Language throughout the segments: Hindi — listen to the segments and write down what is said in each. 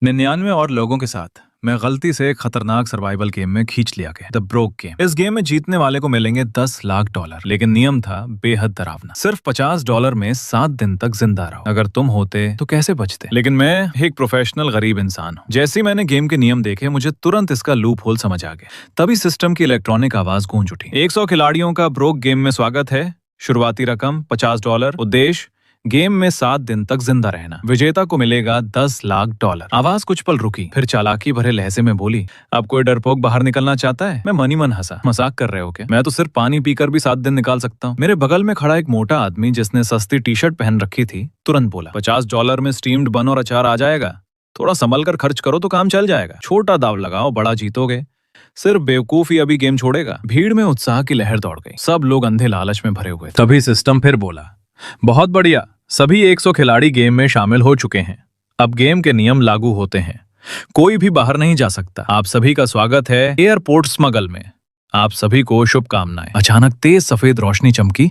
99 और लोगों के साथ मैं गलती से एक खतरनाक सर्वाइवल गेम में खींच लिया गया, द ब्रोक गेम। इस गेम में जीतने वाले को मिलेंगे 10 लाख डॉलर, लेकिन नियम था बेहद डरावना। सिर्फ $50 में 7 दिन तक जिंदा रहो। अगर तुम होते तो कैसे बचते? लेकिन मैं एक प्रोफेशनल गरीब इंसान हूँ। जैसे ही मैंने गेम के नियम देखे, मुझे तुरंत इसका लूप होल समझ आ गया। तभी सिस्टम की इलेक्ट्रॉनिक आवाज गूंज उठी। 100 खिलाड़ियों का ब्रोक गेम में स्वागत है। शुरुआती रकम $50। उद्देश्य गेम में 7 दिन तक जिंदा रहना। विजेता को मिलेगा 10 लाख डॉलर। आवाज कुछ पल रुकी, फिर चालाकी भरे लहजे में बोली, अब कोई डरपोक बाहर निकलना चाहता है? मैं मनी मन हंसा। मजाक कर रहे हो क्या? मैं तो सिर्फ पानी पीकर भी 7 दिन निकाल सकता हूँ। मेरे बगल में खड़ा एक मोटा आदमी जिसने सस्ती टी शर्ट पहन रखी थी, तुरंत बोला, $50 में स्टीम्ड बन और अचार आ जाएगा। थोड़ा संभल कर खर्च करो तो काम चल जाएगा। छोटा दाव लगाओ, बड़ा जीतोगे। सिर्फ बेवकूफ ही अभी गेम छोड़ेगा। भीड़ में उत्साह की लहर दौड़ गई। सब लोग अंधे लालच में भरे हुए थे। तभी सिस्टम फिर बोला, बहुत बढ़िया, सभी 100 खिलाड़ी गेम में शामिल हो चुके हैं। अब गेम के नियम लागू होते हैं। कोई भी बाहर नहीं जा सकता। आप सभी का स्वागत है एयरपोर्ट स्मगल में। आप सभी को शुभकामनाएं। अचानक तेज सफेद रोशनी चमकी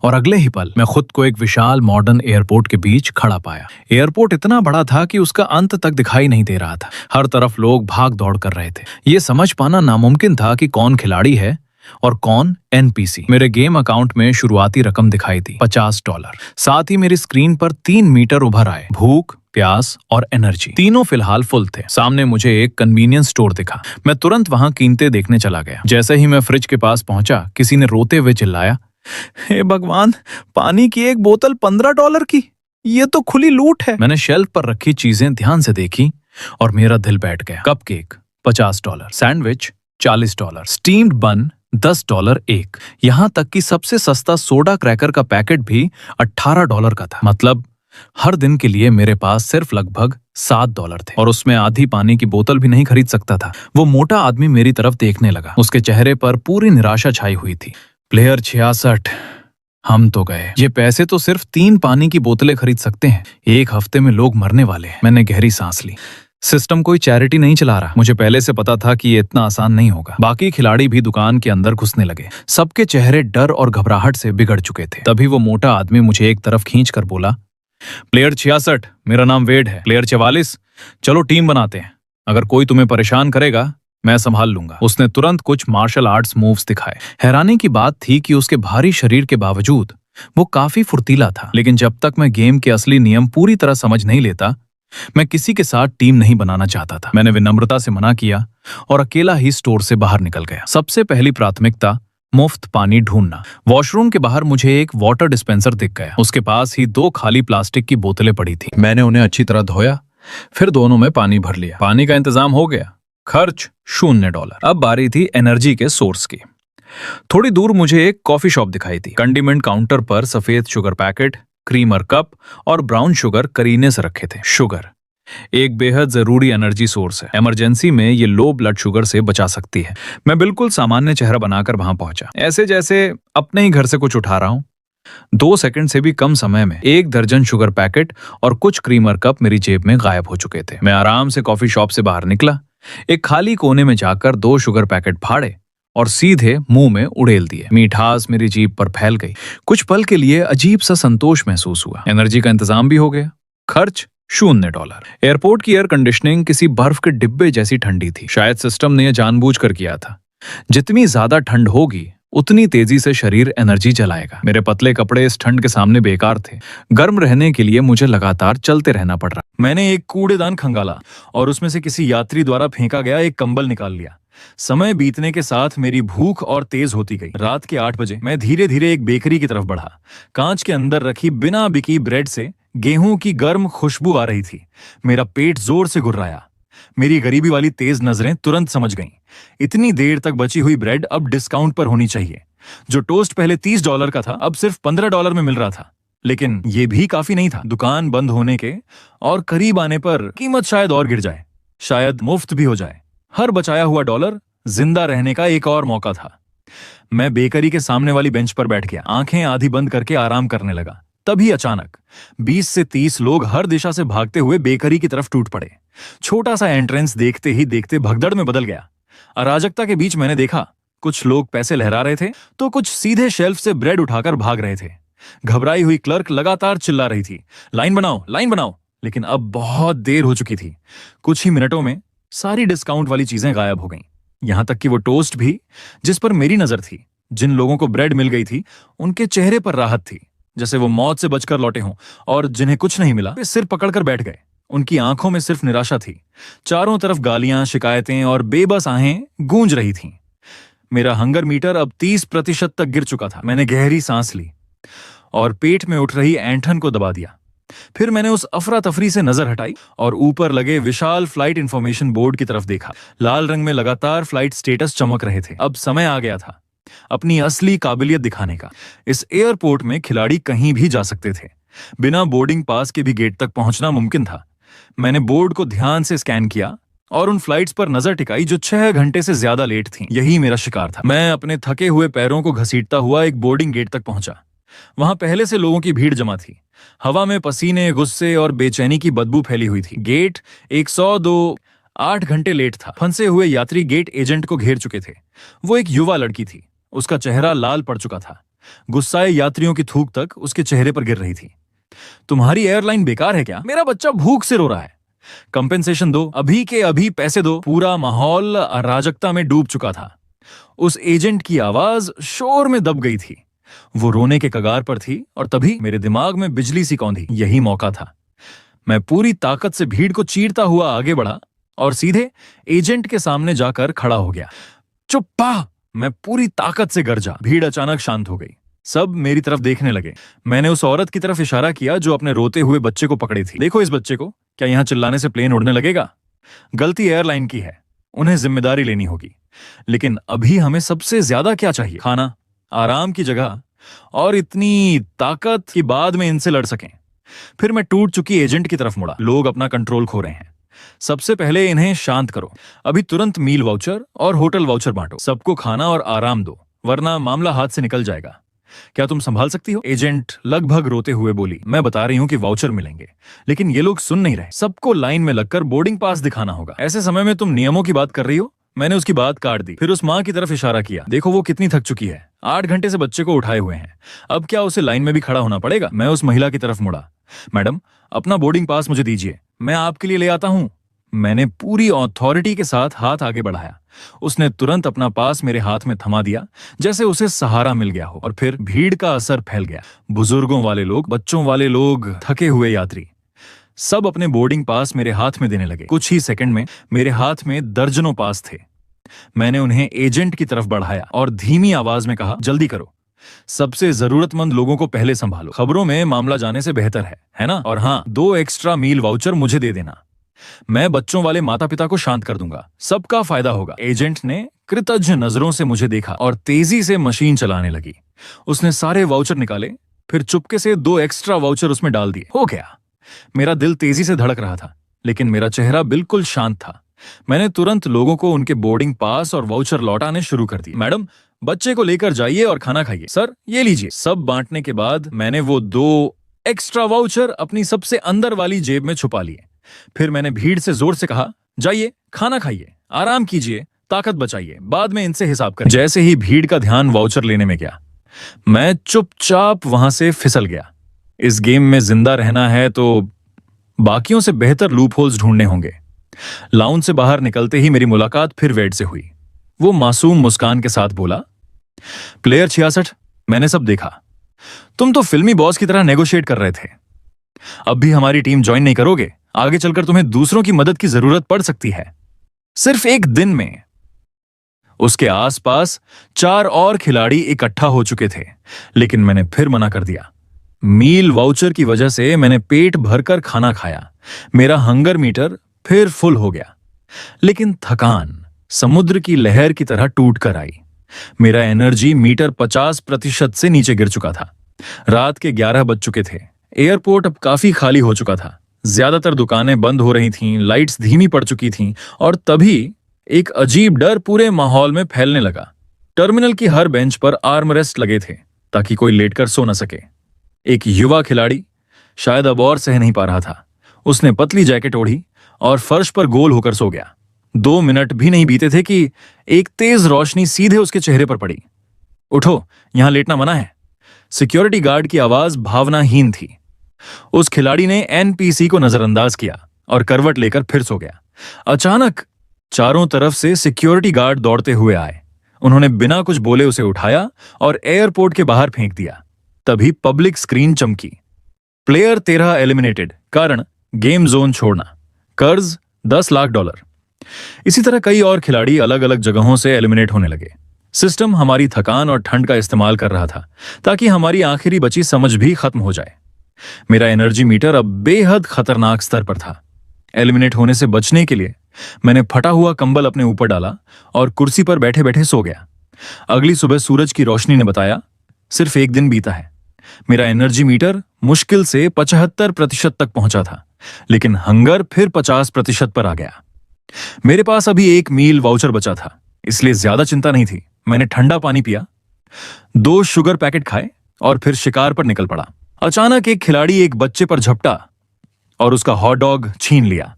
और अगले ही पल मैं खुद को एक विशाल मॉडर्न एयरपोर्ट के बीच खड़ा पाया। एयरपोर्ट इतना बड़ा था कि उसका अंत तक दिखाई नहीं दे रहा था। हर तरफ लोग भाग दौड़ कर रहे थे। ये समझ पाना नामुमकिन था कि कौन खिलाड़ी है और कौन एनपीसी। मेरे गेम अकाउंट में शुरुआती रकम दिखाई दी, $50। साथ ही मेरी स्क्रीन पर 3 मीटर उभर आए। भूख, प्यास और एनर्जी तीनों फिलहाल फुल थे। सामने मुझे एक कन्वीनियंस स्टोर दिखा। मैं तुरंत वहां कीमतें देखने चला गया। जैसे ही मैं फ्रिज के पास पहुंचा, किसी ने रोते हुए चिल्लाया, हे भगवान, पानी की एक बोतल $15 की, ये तो खुली लूट है। मैंने शेल्फ पर रखी चीजें ध्यान से देखी और मेरा दिल बैठ गया। कपकेक $50, सैंडविच $40, स्टीम्ड बन $10 एक। यहां तक कि सबसे सस्ता सोडा क्रैकर का पैकेट भी $18 का था। मतलब हर दिन के लिए मेरे पास सिर्फ लगभग $7 थे और उसमें आधी पानी की बोतल भी नहीं खरीद सकता था। वो मोटा आदमी मेरी तरफ देखने लगा। उसके चेहरे पर पूरी निराशा छाई हुई थी। प्लेयर 66, हम तो गए। ये पैसे तो सिर्फ 3 पानी की बोतलें खरीद सकते हैं। 1 हफ्ते में लोग मरने वाले हैं। मैंने गहरी सांस ली। सिस्टम कोई चैरिटी नहीं चला रहा। मुझे पहले से पता था कि ये इतना आसान नहीं होगा। बाकी खिलाड़ी भी दुकान के अंदर घुसने लगे। सबके चेहरे डर और घबराहट से बिगड़ चुके थे। तभी वो मोटा आदमी मुझे एक तरफ खींचकर बोला, प्लेयर 66, मेरा नाम वेड है। प्लेयर 44, चलो टीम बनाते हैं। अगर कोई तुम्हें परेशान करेगा, मैं संभाल लूंगा। उसने तुरंत कुछ मार्शल आर्ट्स मूव्स दिखाए। हैरानी की बात थी कि उसके भारी शरीर के बावजूद वो काफी फुर्तीला था। लेकिन जब तक मैं गेम के असली नियम पूरी तरह समझ नहीं लेता, मैं किसी के साथ टीम नहीं बनाना चाहता था। मैंने विनम्रता से मना किया और अकेला ही स्टोर से बाहर निकल गया। सबसे पहली प्राथमिकता मुफ्त पानी ढूंढना। वॉशरूम के बाहर मुझे एक वाटर डिस्पेंसर दिख गया। उसके पास ही 2 खाली प्लास्टिक की बोतलें पड़ी थी। मैंने उन्हें अच्छी तरह धोया, फिर दोनों में पानी भर लिया। पानी का इंतजाम हो गया। खर्च $0। अब बारी थी एनर्जी के सोर्स की। थोड़ी दूर मुझे एक कॉफी शॉप दिखाई थी। कंडीमेंट काउंटर पर सफेद शुगर पैकेट, क्रीमर कप और ब्राउन शुगर करीने से रखे थे। शुगर एक बेहद जरूरी एनर्जी सोर्स है। इमरजेंसी में ये लो ब्लड शुगर से बचा सकती है। मैं बिल्कुल सामान्य चेहरा बनाकर वहां पहुंचा, ऐसे जैसे अपने ही घर से कुछ उठा रहा हूं। 2 सेकंड से भी कम समय में 1 दर्जन शुगर पैकेट और कुछ क्रीमर कप मेरी जेब में गायब हो चुके थे। मैं आराम से कॉफी शॉप से बाहर निकला। एक खाली कोने में जाकर 2 शुगर पैकेट फाड़े और सीधे मुंह में उड़ेल दिए। मिठास मेरी जीभ पर फैल गई। कुछ पल के लिए अजीब सा संतोष महसूस हुआ। एनर्जी का इंतजाम भी हो गया। खर्च $0। एयरपोर्ट की एयर कंडीशनिंग किसी बर्फ के डिब्बे जैसी ठंडी थी। शायद सिस्टम ने यह जानबूझकर किया था। जितनी ज्यादा ठंड होगी, उतनी तेजी से शरीर एनर्जी जलाएगा। मेरे पतले कपड़े इस ठंड के सामने बेकार थे। गर्म रहने के लिए मुझे लगातार चलते रहना पड़ रहा। मैंने एक कूड़ेदान खंगाला और उसमें से किसी यात्री द्वारा फेंका गया एक कंबल निकाल लिया। समय बीतने के साथ मेरी भूख और तेज होती गई। रात के 8 बजे मैं धीरे धीरे एक बेकरी की तरफ बढ़ा। कांच के अंदर रखी बिना बिकी ब्रेड से गेहूं की गर्म खुशबू आ रही थी। मेरा पेट जोर से गुर्राया। मेरी गरीबी वाली तेज नजरें तुरंत समझ गईं। इतनी देर तक बची हुई ब्रेड अब डिस्काउंट पर होनी चाहिए। जो टोस्ट पहले $30 का था, अब सिर्फ $15 में मिल रहा था। लेकिन ये भी काफी नहीं था। दुकान बंद होने के और करीब आने पर कीमत शायद और गिर जाए, शायद मुफ्त भी हो जाए। हर बचाया हुआ डॉलर जिंदा रहने का एक और मौका था। मैं बेकरी के सामने वाली बेंच पर बैठ गया, आंखें आधी बंद करके आराम करने लगा। तभी अचानक 20 से 30 लोग हर दिशा से भागते हुए बेकरी की तरफ टूट पड़े। छोटा सा एंट्रेंस देखते ही देखते भगदड़ में बदल गया। अराजकता के बीच मैंने देखा, कुछ लोग पैसे लहरा रहे थे तो कुछ सीधे शेल्फ से ब्रेड उठाकर भाग रहे थे। घबराई हुई क्लर्क लगातार चिल्ला रही थी, लाइन बनाओ, लाइन बनाओ। लेकिन अब बहुत देर हो चुकी थी। कुछ ही मिनटों में सारी डिस्काउंट वाली चीजें गायब हो गईं। यहां तक कि वो टोस्ट भी जिस पर मेरी नजर थी। जिन लोगों को ब्रेड मिल गई थी उनके चेहरे पर राहत थी, जैसे वो मौत से बचकर लौटे हों। और जिन्हें कुछ नहीं मिला वे सिर पकड़कर बैठ गए। उनकी आंखों में सिर्फ निराशा थी। चारों तरफ गालियां, शिकायतें और बेबस आहें गूंज रही थीं। मेरा हंगर मीटर अब 30% तक गिर चुका था। मैंने गहरी सांस ली और पेट में उठ रही ऐंठन को दबा दिया। फिर मैंने उस अफरा तफरी से नजर हटाई और ऊपर लगे विशाल फ्लाइट इंफॉर्मेशन बोर्ड की तरफ देखा। लाल रंग में लगातार फ्लाइट स्टेटस चमक रहे थे। अब समय आ गया था अपनी असली काबिलियत दिखाने का। इस एयरपोर्ट में खिलाड़ी कहीं भी जा सकते थे। बिना बोर्डिंग पास के भी गेट तक पहुंचना मुमकिन था। मैंने बोर्ड को ध्यान से स्कैन किया और उन फ्लाइट्स पर नजर टिकाई जो 6 घंटे से ज्यादा लेट थीं। यही मेरा शिकार था। मैं अपने थके हुए पैरों को घसीटता हुआ एक बोर्डिंग गेट तक पहुंचा। वहां पहले से लोगों की भीड़ जमा थी। हवा में पसीने, गुस्से और बेचैनी की बदबू फैली हुई थी। गेट 102 8 घंटे लेट था। फंसे हुए यात्री गेट एजेंट को घेर चुके थे। वो एक युवा लड़की थी। उसका चेहरा लाल पड़ चुका था। गुस्साए यात्रियों की थूक तक उसके चेहरे पर गिर रही थी। तुम्हारी एयरलाइन बेकार है क्या? मेरा बच्चा भूख से रो रहा है। कंपेंसेशन दो, अभी के अभी पैसे दो। पूरा माहौल अराजकता में डूब चुका था। उस एजेंट की आवाज शोर में दब गई थी। वो रोने के कगार पर थी और तभी मेरे दिमाग में बिजली सी कौंधी। यही मौका था। मैं पूरी ताकत से भीड़ को चीरता हुआ आगे बढ़ा और सीधे एजेंट के सामने जाकर खड़ा हो गया। चुप पा! मैं पूरी ताकत से गरजा। भीड़ अचानक शांत हो गई। सब मेरी तरफ देखने लगे। मैंने उस औरत की तरफ इशारा किया जो अपने रोते हुए बच्चे को पकड़ी थी। देखो इस बच्चे को, क्या यहां चिल्लाने से प्लेन उड़ने लगेगा? गलती एयरलाइन की है, उन्हें जिम्मेदारी लेनी होगी। लेकिन अभी हमें सबसे ज्यादा क्या चाहिए? खाना, आराम की जगह और इतनी ताकत कि बाद में इनसे लड़ सकें। फिर मैं टूट चुकी एजेंट की तरफ मुड़ा। लोग अपना कंट्रोल खो रहे हैं। सबसे पहले इन्हें शांत करो। अभी तुरंत मील वाउचर और होटल वाउचर बांटो। सबको खाना और आराम दो, वरना मामला हाथ से निकल जाएगा। क्या तुम संभाल सकती हो? एजेंट लगभग रोते हुए बोली। मैं बता रही हूँ कि वाउचर मिलेंगे, लेकिन ये लोग सुन नहीं रहे। सबको लाइन में लगकर बोर्डिंग पास दिखाना होगा। ऐसे समय में तुम नियमों की बात कर रही हो? मैंने उसकी बात काट दी। फिर उस माँ की तरफ इशारा किया। देखो वो कितनी थक चुकी है। 8 घंटे से बच्चे को उठाए हुए हैं। अब क्या उसे लाइन में भी खड़ा होना पड़ेगा? मैं उस महिला की तरफ मुड़ा। मैडम, अपना बोर्डिंग पास मुझे दीजिए, मैं आपके लिए ले आता हूँ। मैंने पूरी अथॉरिटी के साथ हाथ आगे बढ़ाया। उसने तुरंत अपना पास मेरे हाथ में थमा दिया, जैसे उसे सहारा मिल गया हो। और फिर भीड़ का असर फैल गया। बुजुर्गों वाले लोग, बच्चों वाले लोग, थके हुए यात्री, सब अपने बोर्डिंग पास मेरे हाथ में देने लगे। कुछ ही सेकंड में मेरे हाथ में दर्जनों पास थे। मैंने उन्हें एजेंट की तरफ बढ़ाया और धीमी आवाज में कहा, जल्दी करो, सबसे जरूरतमंद लोगों को पहले संभालो। खबरों में मामला जाने से बेहतर है ना? और हाँ, 2 एक्स्ट्रा मील वाउचर मुझे दे देना। मैं बच्चों वाले माता पिता को शांत कर दूंगा। सबका फायदा होगा। एजेंट ने कृतज्ञ नजरों से मुझे देखा और तेजी से मशीन चलाने लगी। उसने सारे वाउचर निकाले, फिर चुपके से 2 एक्स्ट्रा वाउचर उसमें डाल दिए। हो गया। मेरा दिल तेजी से धड़क रहा था, लेकिन मेरा चेहरा बिल्कुल शांत था। मैंने तुरंत लोगों को उनके बोर्डिंग पास और वाउचर लौटाने शुरू कर दिए। मैडम, बच्चे को लेकर जाइए और खाना खाइए। सर, ये लीजिए। सब बांटने के बाद मैंने वो 2 एक्स्ट्रा वाउचर अपनी सबसे अंदर वाली जेब में छुपा लिए। फिर मैंने भीड़ से जोर से कहा, जाइए, खाना खाइए, आराम कीजिए, ताकत बचाइए, बाद में इनसे हिसाब करें। जैसे ही भीड़ का ध्यान वाउचर लेने में गया, मैं चुपचाप वहां से फिसल गया। इस गेम में जिंदा रहना है तो बाकियों से बेहतर लूप होल्स ढूंढने होंगे। लाउंज से बाहर निकलते ही मेरी मुलाकात फिर वेड से हुई। वो मासूम मुस्कान के साथ बोला, प्लेयर 66, मैंने सब देखा। तुम तो फिल्मी बॉस की तरह नेगोशिएट कर रहे थे। अब भी हमारी टीम ज्वाइन नहीं करोगे? आगे चलकर तुम्हें दूसरों की मदद की जरूरत पड़ सकती है। सिर्फ एक दिन में उसके आसपास 4 और खिलाड़ी इकट्ठा हो चुके थे, लेकिन मैंने फिर मना कर दिया। मील वाउचर की वजह से मैंने पेट भरकर खाना खाया। मेरा हंगर मीटर फिर फुल हो गया, लेकिन थकान समुद्र की लहर की तरह टूट कर आई। मेरा एनर्जी मीटर 50% से नीचे गिर चुका था। रात के 11 बज चुके थे। एयरपोर्ट अब काफी खाली हो चुका था। ज्यादातर दुकानें बंद हो रही थीं, लाइट्स धीमी पड़ चुकी थीं, और तभी एक अजीब डर पूरे माहौल में फैलने लगा। टर्मिनल की हर बेंच पर आर्म रेस्ट लगे थे ताकि कोई लेटकर सो न सके। एक युवा खिलाड़ी शायद अब और सह नहीं पा रहा था। उसने पतली जैकेट ओढ़ी और फर्श पर गोल होकर सो गया। 2 मिनट भी नहीं बीते थे कि एक तेज रोशनी सीधे उसके चेहरे पर पड़ी। उठो, यहां लेटना मना है। सिक्योरिटी गार्ड की आवाज भावनाहीन थी। उस खिलाड़ी ने एनपीसी को नजरअंदाज किया और करवट लेकर फिर सो गया। अचानक चारों तरफ से सिक्योरिटी गार्ड दौड़ते हुए आए। उन्होंने बिना कुछ बोले उसे उठाया और एयरपोर्ट के बाहर फेंक दिया। तभी पब्लिक स्क्रीन चमकी। प्लेयर 13 एलिमिनेटेड, कारण गेम जोन छोड़ना, कर्ज $10 लाख। इसी तरह कई और खिलाड़ी अलग अलग जगहों से एलिमिनेट होने लगे। सिस्टम हमारी थकान और ठंड का इस्तेमाल कर रहा था ताकि हमारी आखिरी बची समझ भी खत्म हो जाए। मेरा एनर्जी मीटर अब बेहद खतरनाक स्तर पर था। एलिमिनेट होने से बचने के लिए मैंने फटा हुआ कंबल अपने ऊपर डाला और कुर्सी पर बैठे बैठे सो गया। अगली सुबह सूरज की रोशनी ने बताया, सिर्फ एक दिन बीता है। मेरा एनर्जी मीटर मुश्किल से 75% तक पहुंचा था, लेकिन हंगर फिर 50% पर आ गया। मेरे पास अभी 1 मील वाउचर बचा था, इसलिए ज्यादा चिंता नहीं थी। मैंने ठंडा पानी पिया, 2 शुगर पैकेट खाए और फिर शिकार पर निकल पड़ा। अचानक एक खिलाड़ी एक बच्चे पर झपटा और उसका हॉट डॉग छीन लिया।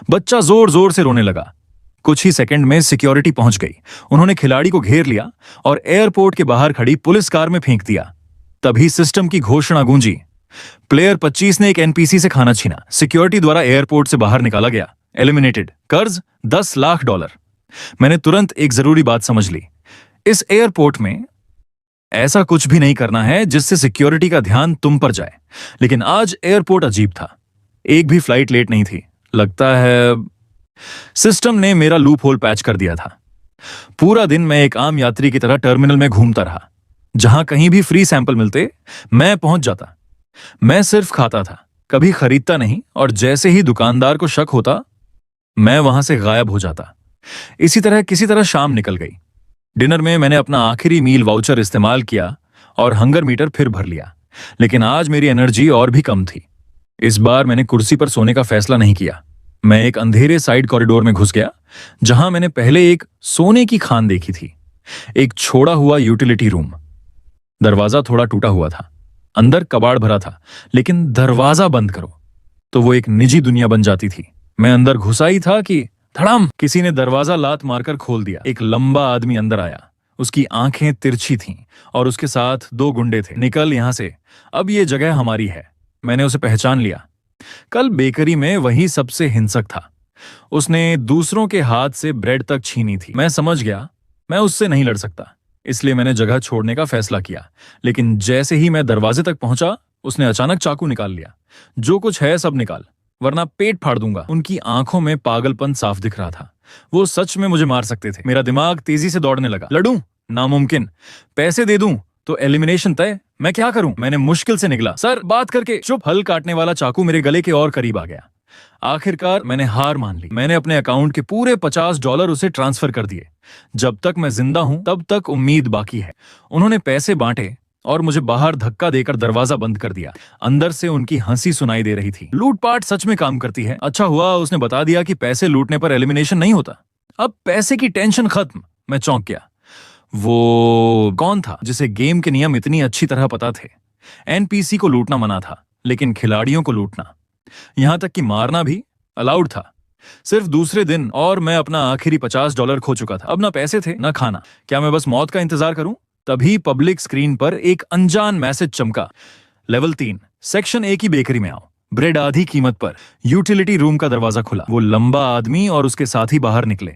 बच्चा जोर जोर से रोने लगा। कुछ ही सेकंड में सिक्योरिटी पहुंच गई। उन्होंने खिलाड़ी को घेर लिया और एयरपोर्ट के बाहर खड़ी पुलिस कार में फेंक दिया। तभी सिस्टम की घोषणा गूंजी, प्लेयर 25 ने एक एनपीसी से खाना छीना, सिक्योरिटी द्वारा एयरपोर्ट से बाहर निकाला गया, एलिमिनेटेड, कर्ज $10 लाख। मैंने तुरंत एक जरूरी बात समझ ली। इस एयरपोर्ट में ऐसा कुछ भी नहीं करना है जिससे सिक्योरिटी का ध्यान तुम पर जाए। लेकिन आज एयरपोर्ट अजीब था। एक भी फ्लाइट लेट नहीं थी। लगता है सिस्टम ने मेरा लूप होल पैच कर दिया था। पूरा दिन मैं एक आम यात्री की तरह टर्मिनल में घूमता रहा। जहां कहीं भी फ्री सैंपल मिलते मैं पहुंच जाता। मैं सिर्फ खाता था, कभी खरीदता नहीं, और जैसे ही दुकानदार को शक होता मैं वहां से गायब हो जाता। इसी तरह किसी तरह शाम निकल गई। डिनर में मैंने अपना आखिरी मील वाउचर इस्तेमाल किया और हंगर मीटर फिर भर लिया। लेकिन आज मेरी एनर्जी और भी कम थी। इस बार मैंने कुर्सी पर सोने का फैसला नहीं किया। मैं एक अंधेरे साइड कॉरिडोर में घुस गया, जहां मैंने पहले एक सोने की खान देखी थी। एक छोड़ा हुआ यूटिलिटी रूम। दरवाजा थोड़ा टूटा हुआ था, अंदर कबाड़ भरा था, लेकिन दरवाजा बंद करो तो वो एक निजी दुनिया बन जाती थी। मैं अंदर घुसा ही था कि धड़ाम, किसी ने दरवाजा लात मारकर खोल दिया। एक लंबा आदमी अंदर आया। उसकी आंखें तिरछी थीं और उसके साथ 2 गुंडे थे। निकल यहां से, अब ये जगह हमारी है। मैंने उसे पहचान लिया। कल बेकरी में वही सबसे हिंसक था। उसने दूसरों के हाथ से ब्रेड तक छीनी थी। मैं समझ गया मैं उससे नहीं लड़ सकता, इसलिए मैंने जगह छोड़ने का फैसला किया। लेकिन जैसे ही मैं दरवाजे तक पहुंचा, उसने अचानक चाकू निकाल लिया। जो कुछ है सब निकाल, वरना पेट फाड़ दूंगा। उनकी आंखों में पागलपन साफ दिख रहा था। वो सच में मुझे मार सकते थे। मेरा दिमाग तेजी से दौड़ने लगा। लड़ूं? नामुमकिन। पैसे दे दूं तो एलिमिनेशन तय। मैं क्या करूं? मैंने मुश्किल से निकला, सर बात करके। चुप। हल काटने वाला चाकू मेरे गले के और करीब आ गया। आखिरकार मैंने हार मान ली। मैंने अपने अकाउंट के पूरे $50 उसे ट्रांसफर कर दिए। जब तक मैं जिंदा हूं तब तक उम्मीद बाकी है। उन्होंने पैसे बांटे और मुझे बाहर धक्का देकर दरवाजा बंद कर दिया। अंदर से उनकी हंसी सुनाई दे रही थी। लूटपाट सच में काम करती है। अच्छा हुआ उसने बता दिया कि पैसे लूटने पर एलिमिनेशन नहीं होता। अब पैसे की टेंशन खत्म। मैं चौंक गया। वो कौन था जिसे गेम के नियम इतनी अच्छी तरह पता थे? एनपीसी को लूटना मना था, लेकिन खिलाड़ियों को लूटना, यहां तक कि मारना भी अलाउड था। सिर्फ दूसरे दिन और मैं अपना आखिरी $50 खो चुका था। अब ना पैसे थे ना खाना। क्या मैं बस मौत का इंतजार करूं? तभी पब्लिक स्क्रीन पर एक अनजान मैसेज चमका, लेवल 3, सेक्शन A की बेकरी में आओ, ब्रेड आधी कीमत पर। यूटिलिटी रूम का दरवाजा खुला। वो लंबा आदमी और उसके साथी बाहर निकले।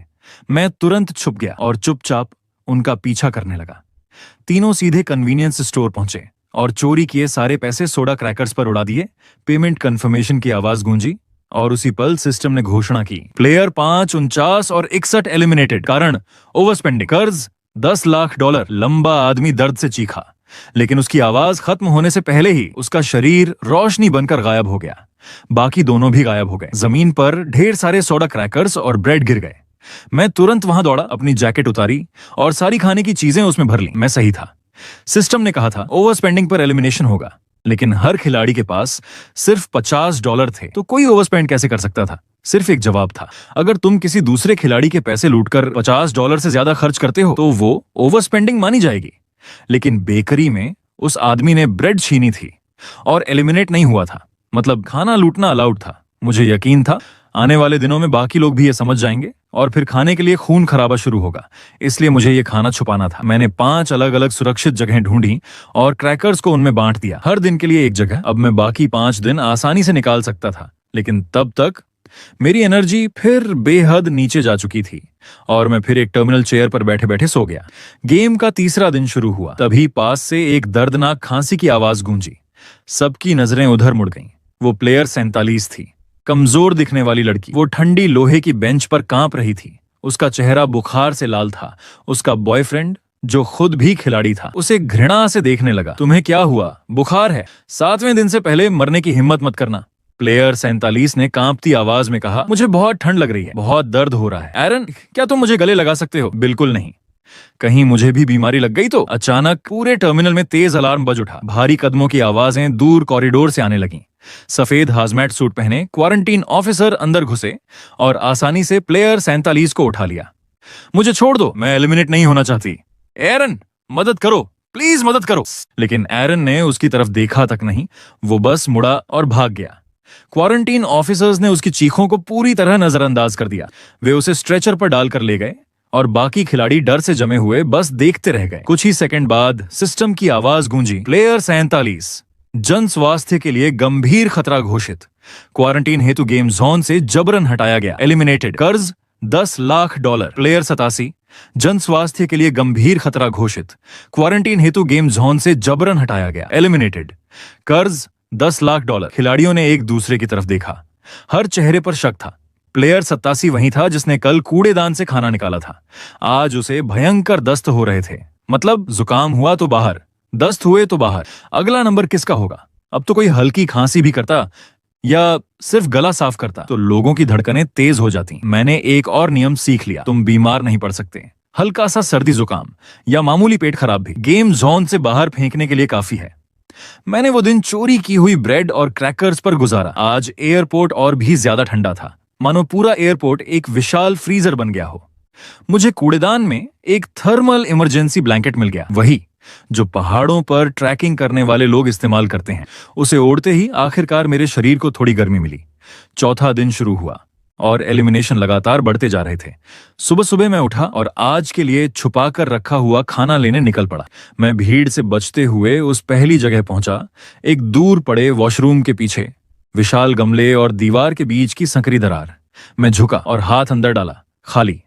मैं तुरंत छुप गया और चुपचाप उनका पीछा करने लगा। तीनों सीधे कन्वीनियंस स्टोर पहुंचे और चोरी किए सारे पैसे सोडा क्रैकर्स पर उड़ा दिए। पेमेंट कंफर्मेशन की आवाज गूंजी और उसी पल सिस्टम ने घोषणा की, प्लेयर 5, 49 और 61 एलिमिनेटेड, कारण ओवरस्पेंडिंग, कर्ज $10 लाख। लंबा आदमी दर्द से चीखा, लेकिन उसकी आवाज खत्म होने से पहले ही उसका शरीर रोशनी बनकर गायब हो गया। बाकी दोनों भी गायब हो गए। जमीन पर ढेर सारे सोडा क्रैकर्स और ब्रेड गिर गए। मैं तुरंत वहां दौड़ा, अपनी जैकेट उतारी और सारी खाने की चीजें उसमें भर ली। मैं सही था। सिस्टम ने कहा था ओवर स्पेंडिंग पर एलिमिनेशन होगा, लेकिन हर खिलाड़ी के पास सिर्फ $50 थे, तो कोई ओवर स्पेंड कैसे कर सकता था? सिर्फ एक जवाब था, अगर तुम किसी दूसरे खिलाड़ी के पैसे लूटकर $50 से ज्यादा खर्च करते हो तो वो ओवर स्पेंडिंग मानी जाएगी। लेकिन बेकरी में उस आदमी ने ब्रेड छीनी थी और एलिमिनेट नहीं हुआ था, मतलब खाना लूटना अलाउड था। मुझे यकीन था आने वाले दिनों में बाकी लोग भी ये समझ जाएंगे। और फिर खाने के लिए खून खराबा शुरू होगा, इसलिए मुझे ये खाना छुपाना था। मैंने 5 अलग अलग सुरक्षित जगहें ढूंढी और क्रैकर्स को उनमें बांट दिया, हर दिन के लिए एक जगह। अब मैं बाकी 5 दिन आसानी से निकाल सकता था, लेकिन तब तक मेरी एनर्जी फिर बेहद नीचे जा चुकी थी और मैं फिर एक टर्मिनल चेयर पर बैठे बैठे सो गया। गेम का तीसरा दिन शुरू हुआ, तभी पास से एक दर्दनाक खांसी की आवाज गूंजी। सबकी नजरें उधर मुड़ गईं। वो प्लेयर 47 थी, कमजोर दिखने वाली लड़की। वो ठंडी लोहे की बेंच पर कांप रही थी, उसका चेहरा बुखार से लाल था। उसका बॉयफ्रेंड, जो खुद भी खिलाड़ी था, उसे घृणा से देखने लगा। तुम्हें क्या हुआ? बुखार है, 7वें दिन से पहले मरने की हिम्मत मत करना। प्लेयर 47 ने कांपती आवाज में कहा, मुझे बहुत ठंड लग रही है, बहुत दर्द हो रहा है। एरन, क्या तुम मुझे गले लगा सकते हो? बिल्कुल नहीं। कहीं मुझे भी बीमारी लग गई तो? अचानक पूरे टर्मिनल में तेज अलार्म बज उठा। भारी कदमों की आवाजें दूर कॉरिडोर से आने लगीं। सफेद हाजमैट सूट पहने क्वारंटीन ऑफिसर अंदर घुसे और आसानी से प्लेयर 47 को उठा लिया। मुझे छोड़ दो, मैं एलिमिनेट नहीं होना चाहती। एरन, मदद करो, प्लीज मदद करो। लेकिन एरन ने उसकी तरफ देखा तक नहीं, वो बस मुड़ा और भाग गया। क्वारंटीन ऑफिसर्स ने उसकी चीखों को पूरी तरह नजरअंदाज कर दिया। वे उसे स्ट्रेचर पर डालकर ले गए और बाकी खिलाड़ी डर से जमे हुए बस देखते रह गए। कुछ ही सेकंड बाद सिस्टम की आवाज गूंजी, प्लेयर 47, जन स्वास्थ्य के लिए गंभीर खतरा घोषित, क्वारंटीन हेतु गेम जोन से जबरन हटाया गया, एलिमिनेटेड, कर्ज $10 लाख। प्लेयर 87, जन स्वास्थ्य के लिए गंभीर खतरा घोषित, क्वारंटीन हेतु गेम जोन से जबरन हटाया गया, एलिमिनेटेड, कर्ज $10 लाख। खिलाड़ियों ने एक दूसरे की तरफ देखा, हर चेहरे पर शक था। प्लेयर 87 वही था जिसने कल कूड़ेदान से खाना निकाला था। आज उसे भयंकर दस्त हो रहे थे। मतलब जुकाम हुआ तो बाहर, दस्त हुए तो बाहर। अगला नंबर किसका होगा? अब तो कोई हल्की खांसी भी करता या सिर्फ गला साफ करता तो लोगों की धड़कनें तेज हो जाती। मैंने एक और नियम सीख लिया, तुम बीमार नहीं पड़ सकते। हल्का सा सर्दी जुकाम या मामूली पेट खराब भी गेम जोन से बाहर फेंकने के लिए काफी है। मैंने वो दिन चोरी की हुई ब्रेड और क्रैकर्स पर गुजारा। आज एयरपोर्ट और भी ज्यादा ठंडा था, मानो पूरा एयरपोर्ट एक विशाल फ्रीजर बन गया हो। मुझे कूड़ेदान में एक थर्मल इमरजेंसी ब्लैंकेट मिल गया, वही जो पहाड़ों पर ट्रैकिंग करने वाले लोग इस्तेमाल करते हैं। उसे ओढ़ते ही आखिरकार मेरे शरीर को थोड़ी गर्मी मिली। चौथा दिन शुरू हुआ और एलिमिनेशन लगातार बढ़ते जा रहे थे। सुबह सुबह मैं उठा और आज के लिए छुपा कर रखा हुआ खाना लेने निकल पड़ा। मैं भीड़ से बचते हुए उस पहली जगह पहुंचा, एक दूर पड़े वॉशरूम के पीछे, विशाल गमले और दीवार के बीच की संकरी दरार। मैं झुका और हाथ अंदर डाला, खाली।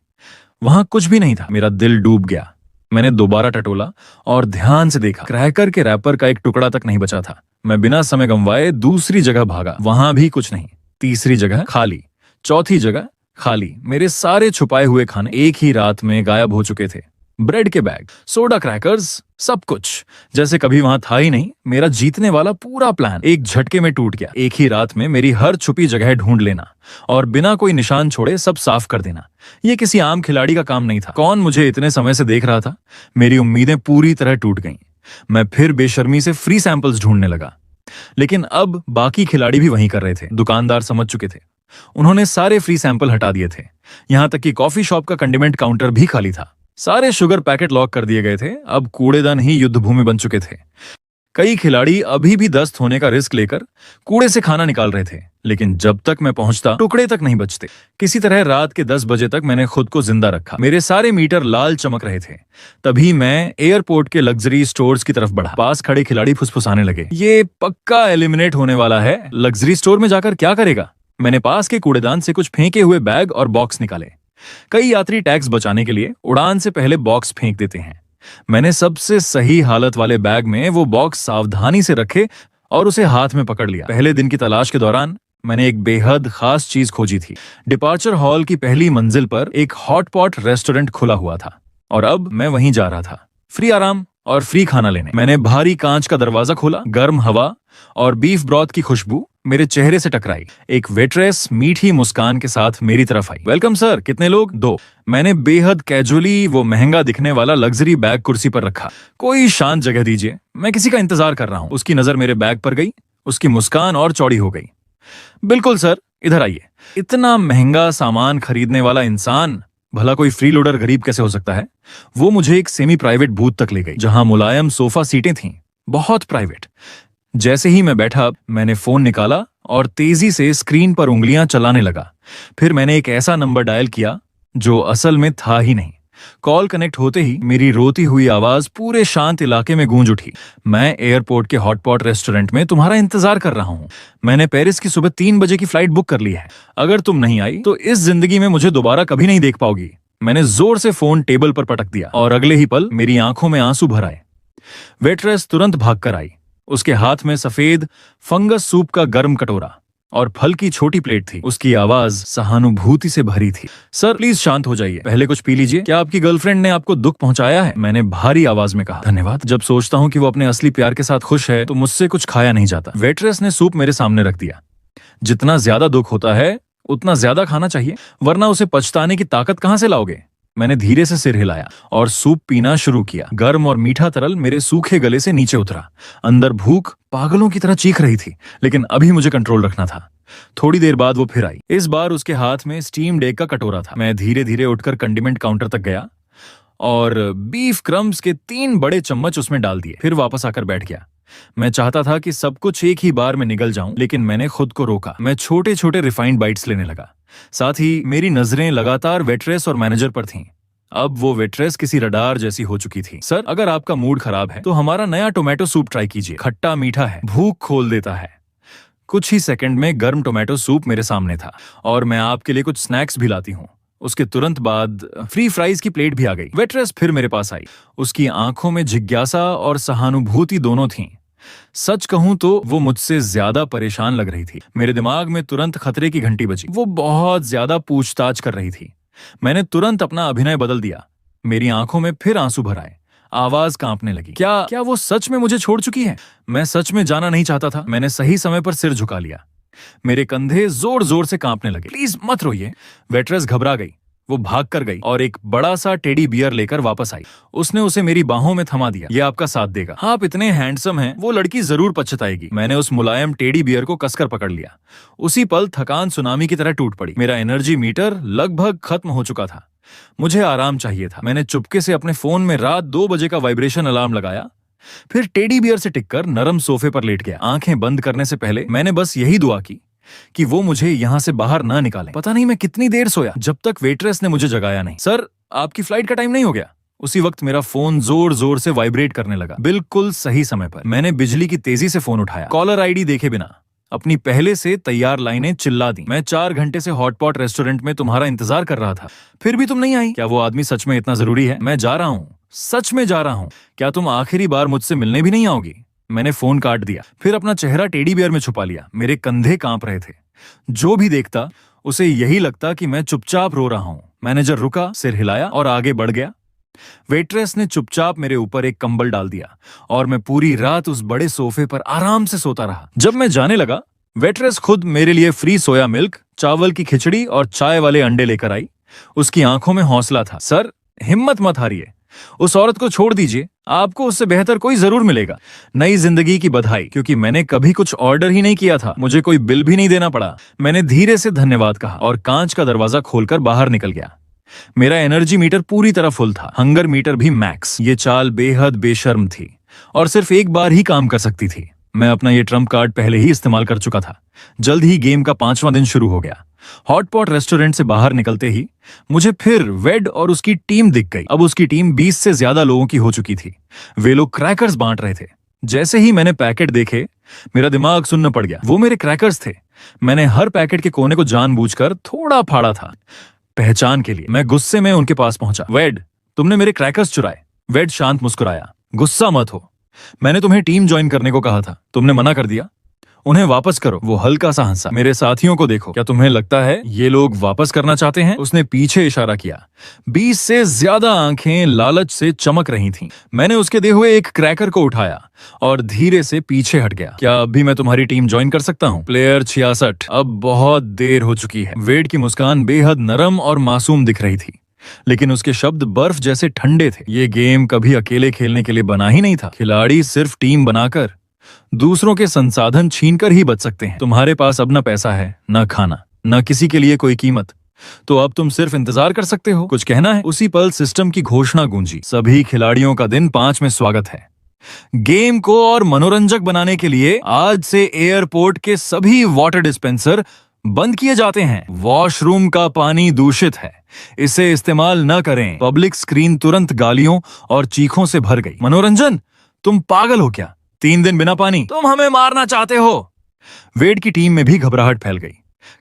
वहां कुछ भी नहीं था। मेरा दिल डूब गया। मैंने दोबारा टटोला और ध्यान से देखा, क्रैकर के रैपर का एक टुकड़ा तक नहीं बचा था। मैं बिना समय गंवाए दूसरी जगह भागा, वहां भी कुछ नहीं। तीसरी जगह खाली, चौथी जगह खाली। मेरे सारे छुपाए हुए खाने एक ही रात में गायब हो चुके थे। ब्रेड के बैग, सोडा क्रैकर्स, सब कुछ जैसे कभी वहां था ही नहीं। मेरा जीतने वाला पूरा प्लान एक झटके में टूट गया। एक ही रात में मेरी हर छुपी जगह ढूंढ लेना और बिना कोई निशान छोड़े सब साफ कर देना, ये किसी आम खिलाड़ी का काम नहीं था। कौन मुझे इतने समय से देख रहा था? मेरी उम्मीदें पूरी तरह टूट गईं। मैं फिर बेशर्मी से फ्री सैंपल्स ढूंढने लगा, लेकिन अब बाकी खिलाड़ी भी वही कर रहे थे। दुकानदार समझ चुके थे, उन्होंने सारे फ्री सैंपल हटा दिए थे। यहां तक कि कॉफी शॉप का कंडीमेंट काउंटर भी खाली था। सारे शुगर पैकेट लॉक कर दिए गए थे। अब कूड़ेदान ही युद्ध भूमि बन चुके थे। कई खिलाड़ी अभी भी दस्त होने का रिस्क लेकर कूड़े से खाना निकाल रहे थे, लेकिन जब तक मैं पहुंचता टुकड़े तक नहीं बचते। किसी तरह रात के 10 बजे तक मैंने खुद को जिंदा रखा। मेरे सारे मीटर लाल चमक रहे थे। तभी मैं एयरपोर्ट के लग्जरी स्टोर्स की तरफ बढ़ा। पास खड़े खिलाड़ी फुसफुसाने लगे, ये पक्का एलिमिनेट होने वाला है, लग्जरी स्टोर में जाकर क्या करेगा? मैंने पास के कूड़ेदान से कुछ फेंके हुए बैग और बॉक्स निकाले। कई यात्री टैक्स बचाने के लिए उड़ान से पहले बॉक्स फेंक देते हैं। मैंने सबसे सही हालत वाले बैग में वो बॉक्स सावधानी से रखे और उसे हाथ में पकड़ लिया। पहले दिन की तलाश के दौरान मैंने एक बेहद खास चीज खोजी थी। डिपार्चर हॉल की पहली मंजिल पर एक हॉटपॉट रेस्टोरेंट खुला हुआ था और अब मैं वहीं जा रहा था, फ्री आराम और फ्री खाना लेने। मैंने भारी कांच का दरवाजा खोला। गर्म हवा और बीफ ब्रॉथ की खुशबू मेरे चेहरे से टकराई। एक वेट्रेस मीठी मुस्कान के साथ मेरी तरफ आई। वेलकम सर, कितने लोग? 2। मैंने बेहद कैजुअली वो महंगा दिखने वाला लग्जरी बैग कुर्सी पर रखा। कोई शांत जगह दीजिए, मैं किसी का इंतजार कर रहा हूँ। उसकी नजर मेरे बैग पर गई, उसकी मुस्कान और चौड़ी हो गई। बिल्कुल सर, इधर आइए। इतना महंगा सामान खरीदने वाला इंसान भला कोई फ्री लोडर गरीब कैसे हो सकता है? वो मुझे एक सेमी प्राइवेट बूथ तक ले गई, जहां मुलायम सोफा सीटें थीं, बहुत प्राइवेट। जैसे ही मैं बैठा, मैंने फोन निकाला और तेजी से स्क्रीन पर उंगलियां चलाने लगा। फिर मैंने एक ऐसा नंबर डायल किया जो असल में था ही नहीं। कॉल कनेक्ट होते ही मेरी रोती हुई आवाज पूरे शांत इलाके में गूंज उठी। मैं एयरपोर्ट के हॉटपॉट रेस्टोरेंट में तुम्हारा इंतजार कर रहा हूँ। मैंने पेरिस की सुबह 3 बजे की फ्लाइट बुक कर ली है। अगर तुम नहीं आई तो इस जिंदगी में मुझे दोबारा कभी नहीं देख पाओगी। मैंने जोर से फोन टेबल पर पटक दिया और अगले ही पल मेरी आंखों में आंसू भर आए। वेट्रेस तुरंत भागकर आई। उसके हाथ में सफेद फंगस सूप का गर्म कटोरा और फल की छोटी प्लेट थी। उसकी आवाज सहानुभूति से भरी थी। सर प्लीज शांत हो जाइए, पहले कुछ पी लीजिए। क्या आपकी गर्लफ्रेंड ने आपको दुख पहुंचाया है? मैंने भारी आवाज में कहा। धन्यवाद। जब सोचता हूँ कि वो अपने असली प्यार के साथ खुश है तो मुझसे कुछ खाया नहीं जाता। वेट्रेस ने सूप मेरे सामने रख दिया। जितना ज्यादा दुख होता है उतना ज्यादा खाना चाहिए, वरना उसे पछताने की ताकत कहां से लाओगे? मैंने धीरे से सिर हिलाया और सूप पीना शुरू किया। गर्म और मीठा तरल मेरे सूखे गले से नीचे उतरा। अंदर भूख पागलों की तरह चीख रही थी, लेकिन अभी मुझे कंट्रोल रखना था। थोड़ी देर बाद वो फिर आई। इस बार उसके हाथ में स्टीम्ड एग का कटोरा था। मैं धीरे धीरे उठकर कंडीमेंट काउंटर तक गया और बीफ क्रम्स के 3 बड़े चम्मच उसमें डाल दिए। फिर वापस आकर बैठ गया। मैं चाहता था कि सब कुछ एक ही बार में निगल जाऊं, लेकिन मैंने खुद को रोका। मैं छोटे छोटे रिफाइंड बाइट्स लेने लगा। साथ ही मेरी नजरें लगातार वेट्रेस और मैनेजर पर थीं। अब वो वेट्रेस किसी रडार जैसी हो चुकी थी। सर, अगर आपका मूड खराब है तो हमारा नया टोमेटो सूप ट्राई कीजिए। खट्टा मीठा है, भूख खोल देता है। कुछ ही सेकंड में गर्म टोमेटो सूप मेरे सामने था और मैं आपके लिए कुछ स्नैक्स भी लाती हूँ। उसके तुरंत बाद फ्री फ्राइज की प्लेट भी आ गई। वेट्रेस फिर मेरे पास आई। उसकी आंखों में जिज्ञासा और सहानुभूति दोनों थीं। सच कहूं तो वो मुझसे ज्यादा परेशान लग रही थी। मेरे दिमाग में तुरंत खतरे की घंटी बजी। वो बहुत ज्यादा पूछताछ कर रही थी। मैंने तुरंत अपना अभिनय बदल दिया। मेरी आंखों में फिर आंसू भर आए। आवाज कांपने लगी। क्या वो सच में मुझे छोड़ चुकी है? मैं सच में जाना नहीं चाहता था। मैंने सही समय पर सिर झुका लिया। मेरे कंधे जोर जोर से कांपने लगे। प्लीज मत रोइए। वेट्रेस घबरा गई। वो भाग कर गई और एक बड़ा सा टेडी बियर लेकर वापस आई। उसने उसे मेरी बाहों में थमा दिया। ये आपका साथ देगा। हाँ, आप इतने हैंडसम हैं, वो लड़की जरूर पछताएगी। मैंने उस मुलायम टेडी बियर को कसकर पकड़ लिया। उसी पल थकान सुनामी की तरह टूट पड़ी। मेरा एनर्जी मीटर लगभग खत्म हो चुका था। मुझे आराम चाहिए था। मैंने चुपके से अपने फोन में रात 2 बजे का वाइब्रेशन अलार्म लगाया। फिर टेडी बियर से टिककर नरम सोफे पर लेट गया। आंखें बंद करने से पहले मैंने बस यही दुआ की कि वो मुझे यहां से बाहर ना निकाले। पता नहीं मैं कितनी देर सोया जब तक वेट्रेस ने मुझे जगाया नहीं। सर, आपकी फ्लाइट का टाइम नहीं हो गया? उसी वक्त मेरा फोन जोर जोर से वाइब्रेट करने लगा। बिल्कुल सही समय पर। मैंने बिजली की तेजी से फोन उठाया। कॉलर आईडी देखे बिना अपनी पहले से तैयार लाइनें चिल्ला दी। मैं 4 घंटे से हॉटपॉट रेस्टोरेंट में तुम्हारा इंतजार कर रहा था, फिर भी तुम नहीं आई। क्या वो आदमी सच में इतना जरूरी है? मैं जा रहा हूँ, सच में जा रहा हूँ। क्या तुम आखिरी बार मुझसे मिलने भी नहीं आओगी? मैंने फोन काट दिया। फिर अपना चेहरा टेडी बियर में छुपा लिया। मेरे कंधे कांप रहे थे। जो भी देखता उसे यही लगता कि मैं चुपचाप रो रहा हूं। मैनेजर रुका, सिर हिलाया और आगे बढ़ गया। वेट्रेस ने चुपचाप मेरे ऊपर एक कंबल डाल दिया और मैं पूरी रात उस बड़े सोफे पर आराम से सोता रहा। जब मैं जाने लगा, वेट्रेस खुद मेरे लिए फ्री सोया मिल्क, चावल की खिचड़ी और चाय वाले अंडे लेकर आई। उसकी आंखों में हौसला था। सर, हिम्मत मत हारिए। उस औरत को छोड़ दीजिए, आपको उससे बेहतर कोई जरूर मिलेगा। नई जिंदगी की बधाई, क्योंकि मैंने कभी कुछ ऑर्डर ही नहीं किया था। मुझे कोई बिल भी नहीं देना पड़ा। मैंने धीरे से धन्यवाद कहा और कांच का दरवाजा खोलकर बाहर निकल गया। मेरा एनर्जी मीटर पूरी तरह फुल था, हंगर मीटर भी मैक्स। ये चाल बेहद बेशर्म थी और सिर्फ एक बार ही काम कर सकती थी। मैं अपना ये ट्रम्प कार्ड पहले ही इस्तेमाल कर चुका था। जल्द ही गेम का 5वां दिन शुरू हो गया। हॉटपॉट रेस्टोरेंट से बाहर निकलते ही मुझे फिर वेड और उसकी टीम दिख गई। अब उसकी टीम 20 से ज्यादा लोगों की हो चुकी थी। वे लोग क्रैकर्स बांट रहे थे। जैसे ही मैंने पैकेट देखे, मेरा दिमाग सुन्न पड़ गया। वो मेरे क्रैकर्स थे। मैंने हर पैकेट के कोने को जानबूझकर थोड़ा फाड़ा था, पहचान के लिए। मैं गुस्से में उनके पास पहुंचा। वेड, तुमने मेरे क्रैकर्स चुराए। वेड शांत मुस्कुराया। गुस्सा मत हो, मैंने तुम्हें टीम ज्वाइन करने को कहा था, तुमने मना कर दिया। उन्हें वापस करो। वो हल्का सा हंसा। मेरे साथियों को देखो, क्या तुम्हें लगता है ये लोग वापस करना चाहते हैं? उसने पीछे इशारा किया। 20 से ज्यादा आंखें लालच से चमक रही थीं। मैंने उसके दिए हुए एक क्रैकर को उठाया और धीरे से पीछे हट गया। क्या अब भी मैं तुम्हारी टीम ज्वाइन कर सकता हूँ? प्लेयर 66, अब बहुत देर हो चुकी है। वेड की मुस्कान बेहद नरम और मासूम दिख रही थी, लेकिन उसके शब्द बर्फ जैसे ठंडे थे। ये गेम कभी अकेले खेलने के लिए बना ही नहीं था। खिलाड़ी सिर्फ टीम बनाकर दूसरों के संसाधन छीनकर ही बच सकते हैं। तुम्हारे पास अब न पैसा है, न खाना, न किसी के लिए कोई कीमत, तो अब तुम सिर्फ इंतजार कर सकते हो। कुछ कहना है? उसी पल सिस्टम की घोषणा गूंजी। सभी खिलाड़ियों का दिन 5 में स्वागत है। गेम को और मनोरंजक बनाने के लिए आज से एयरपोर्ट के सभी वाटर डिस्पेंसर बंद किए जाते हैं। वॉशरूम का पानी दूषित है, इसे इस्तेमाल न करें। पब्लिक स्क्रीन तुरंत गालियों और चीखों से भर गई। मनोरंजन, तुम पागल हो क्या? 3 दिन बिना पानी, तुम हमें मारना चाहते हो। वेड की टीम में भी घबराहट फैल गई।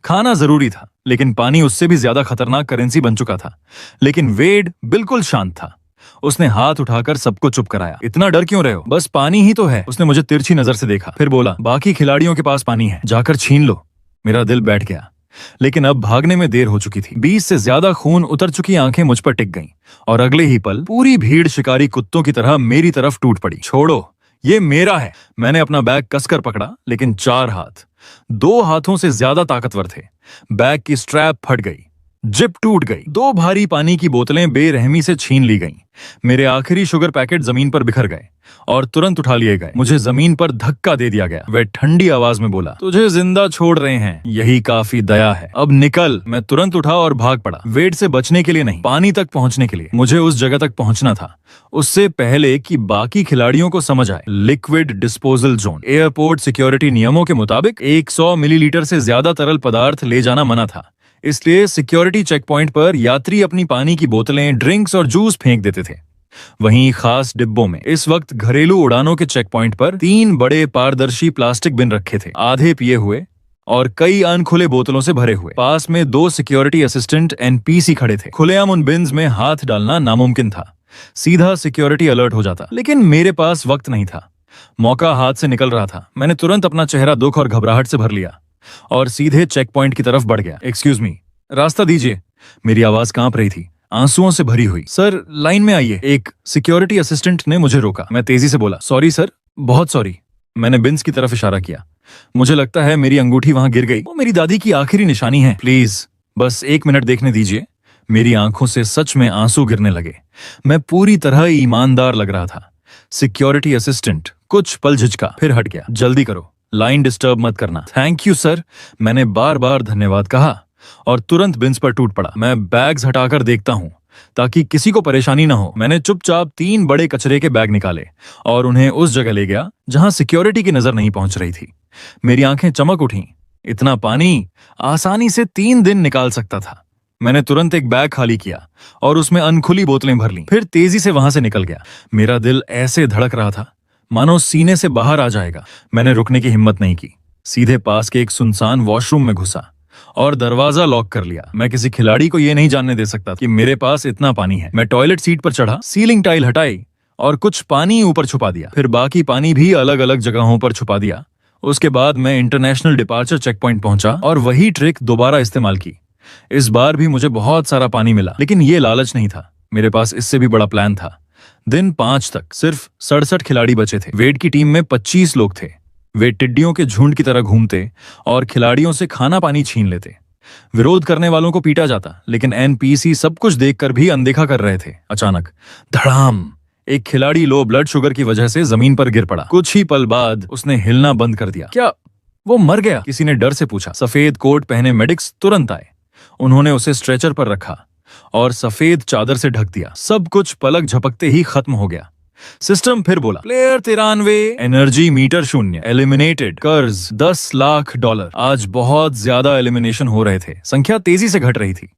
खाना जरूरी था, लेकिन पानी उससे भी ज्यादा खतरनाक करेंसी बन चुका था। लेकिन वेड बिल्कुल शांत था। उसने हाथ उठाकर सबको चुप कराया। इतना डर क्यों रहे हो? बस पानी ही तो है। उसने मुझे तिरछी नजर से देखा, फिर बोला, बाकी खिलाड़ियों के पास पानी है, जाकर छीन लो। मेरा दिल बैठ गया, लेकिन अब भागने में देर हो चुकी थी। 20 से ज्यादा खून उतर चुकी आंखें मुझ पर टिक गईं, और अगले ही पल पूरी भीड़ शिकारी कुत्तों की तरह मेरी तरफ टूट पड़ी। छोड़ो, ये मेरा है। मैंने अपना बैग कसकर पकड़ा, लेकिन 4 हाथ 2 हाथों से ज्यादा ताकतवर थे। बैग की स्ट्रैप फट गई, जिप टूट गई, 2 भारी पानी की बोतलें बेरहमी से छीन ली गईं। मेरे आखिरी शुगर पैकेट जमीन पर बिखर गए और तुरंत उठा लिए गए। मुझे जमीन पर धक्का दे दिया गया। वह ठंडी आवाज में बोला, तुझे जिंदा छोड़ रहे हैं, यही काफी दया है, अब निकल। मैं तुरंत उठा और भाग पड़ा। वेड से बचने के लिए नहीं, पानी तक पहुंचने के लिए। मुझे उस जगह तक पहुंचना था उससे पहले कि बाकी खिलाड़ियों को समझ आए। Liquid disposal zone. Airport security नियमों के मुताबिक 100 मिलीलीटर से ज्यादा तरल पदार्थ ले जाना मना था, इसलिए सिक्योरिटी चेक पॉइंट पर यात्री अपनी पानी की बोतलें, ड्रिंक्स और जूस फेंक देते थे। वहीं खास डिब्बों में इस वक्त घरेलू उड़ानों के चेक पॉइंट पर 3 बड़े पारदर्शी प्लास्टिक बिन रखे थे, आधे पिए हुए और कई अनखुले बोतलों से भरे हुए। पास में 2 सिक्योरिटी असिस्टेंट एनपीसी खड़े थे। खुलेआम उन बिन्स में हाथ डालना नामुमकिन था, सीधा सिक्योरिटी अलर्ट हो जाता। लेकिन मेरे पास वक्त नहीं था, मौका हाथ से निकल रहा था। मैंने तुरंत अपना चेहरा दुख और घबराहट से भर लिया और सीधे चेक पॉइंट की तरफ बढ़ गया। एक्सक्यूज मी, रास्ता दीजिए। मेरी आवाज कांप रही थी, आंसुओं से भरी हुई। सर, लाइन में आइए। एक सिक्योरिटी असिस्टेंट ने मुझे रोका। मैं तेजी से बोला, सॉरी सर, बहुत सॉरी। मैंने बिन्स की तरफ इशारा किया। मुझे लगता है मेरी अंगूठी वहां गिर गई, वो मेरी दादी की आखिरी निशानी है। प्लीज बस 1 मिनट देखने दीजिए। मेरी आंखों से सच में आंसू गिरने लगे। मैं पूरी तरह ईमानदार लग रहा था। सिक्योरिटी असिस्टेंट कुछ पल झिझका, फिर हट गया। जल्दी करो, लाइन डिस्टर्ब मत करना। थैंक यू सर, मैंने बार बार धन्यवाद कहा और तुरंत बिन्स पर टूट पड़ा। मैं बैग्स हटाकर देखता हूं ताकि किसी को परेशानी न हो। मैंने चुपचाप 3 बड़े कचरे के बैग निकाले और उन्हें उस जगह ले गया जहां सिक्योरिटी की नजर नहीं पहुंच रही थी। मेरी आंखें चमक उठीं। इतना पानी आसानी से 3 दिन निकाल सकता था। मैंने तुरंत एक बैग खाली किया और उसमें अनखुली बोतलें भर लीं, फिर तेजी से वहां से निकल गया। मेरा दिल ऐसे धड़क रहा था मानो सीने से बाहर आ जाएगा। मैंने रुकने की हिम्मत नहीं की, सीधे पास के एक सुनसान वॉशरूम में घुसा और दरवाजा लॉक कर लिया। मैं किसी खिलाड़ी को यह नहीं जानने दे सकता कि मेरे पास इतना पानी है। मैं टॉयलेट सीट पर चढ़ा, सीलिंग टाइल हटाई और कुछ पानी ऊपर छुपा दिया। फिर बाकी पानी भी अलग अलग जगहों पर छुपा दिया। उसके बाद मैं इंटरनेशनल डिपार्चर चेक पॉइंट पहुंचा और वही ट्रिक दोबारा इस्तेमाल की। इस बार भी मुझे बहुत सारा पानी मिला, लेकिन ये लालच नहीं था, मेरे पास इससे भी बड़ा प्लान था। दिन 5 तक सिर्फ 67 खिलाड़ी बचे थे। वेड की टीम में 25 लोग थे। वे टिड्डियों के झुंड की तरह घूमते और खिलाड़ियों से खाना पानी छीन लेते। विरोध करने वालों को पीटा जाता, लेकिन एनपीसी सब कुछ देखकर भी अनदेखा कर रहे थे। अचानक धड़ाम, एक खिलाड़ी लो ब्लड शुगर की वजह से जमीन पर गिर पड़ा। कुछ ही पल बाद उसने हिलना बंद कर दिया। क्या वो मर गया? किसी ने डर से पूछा। सफेद कोट पहने मेडिक्स तुरंत आए। उन्होंने उसे स्ट्रेचर पर रखा और सफेद चादर से ढक दिया। सब कुछ पलक झपकते ही खत्म हो गया। सिस्टम फिर बोला, प्लेयर 93, एनर्जी मीटर 0, एलिमिनेटेड, कर्ज $10 लाख। आज बहुत ज्यादा एलिमिनेशन हो रहे थे, संख्या तेजी से घट रही थी।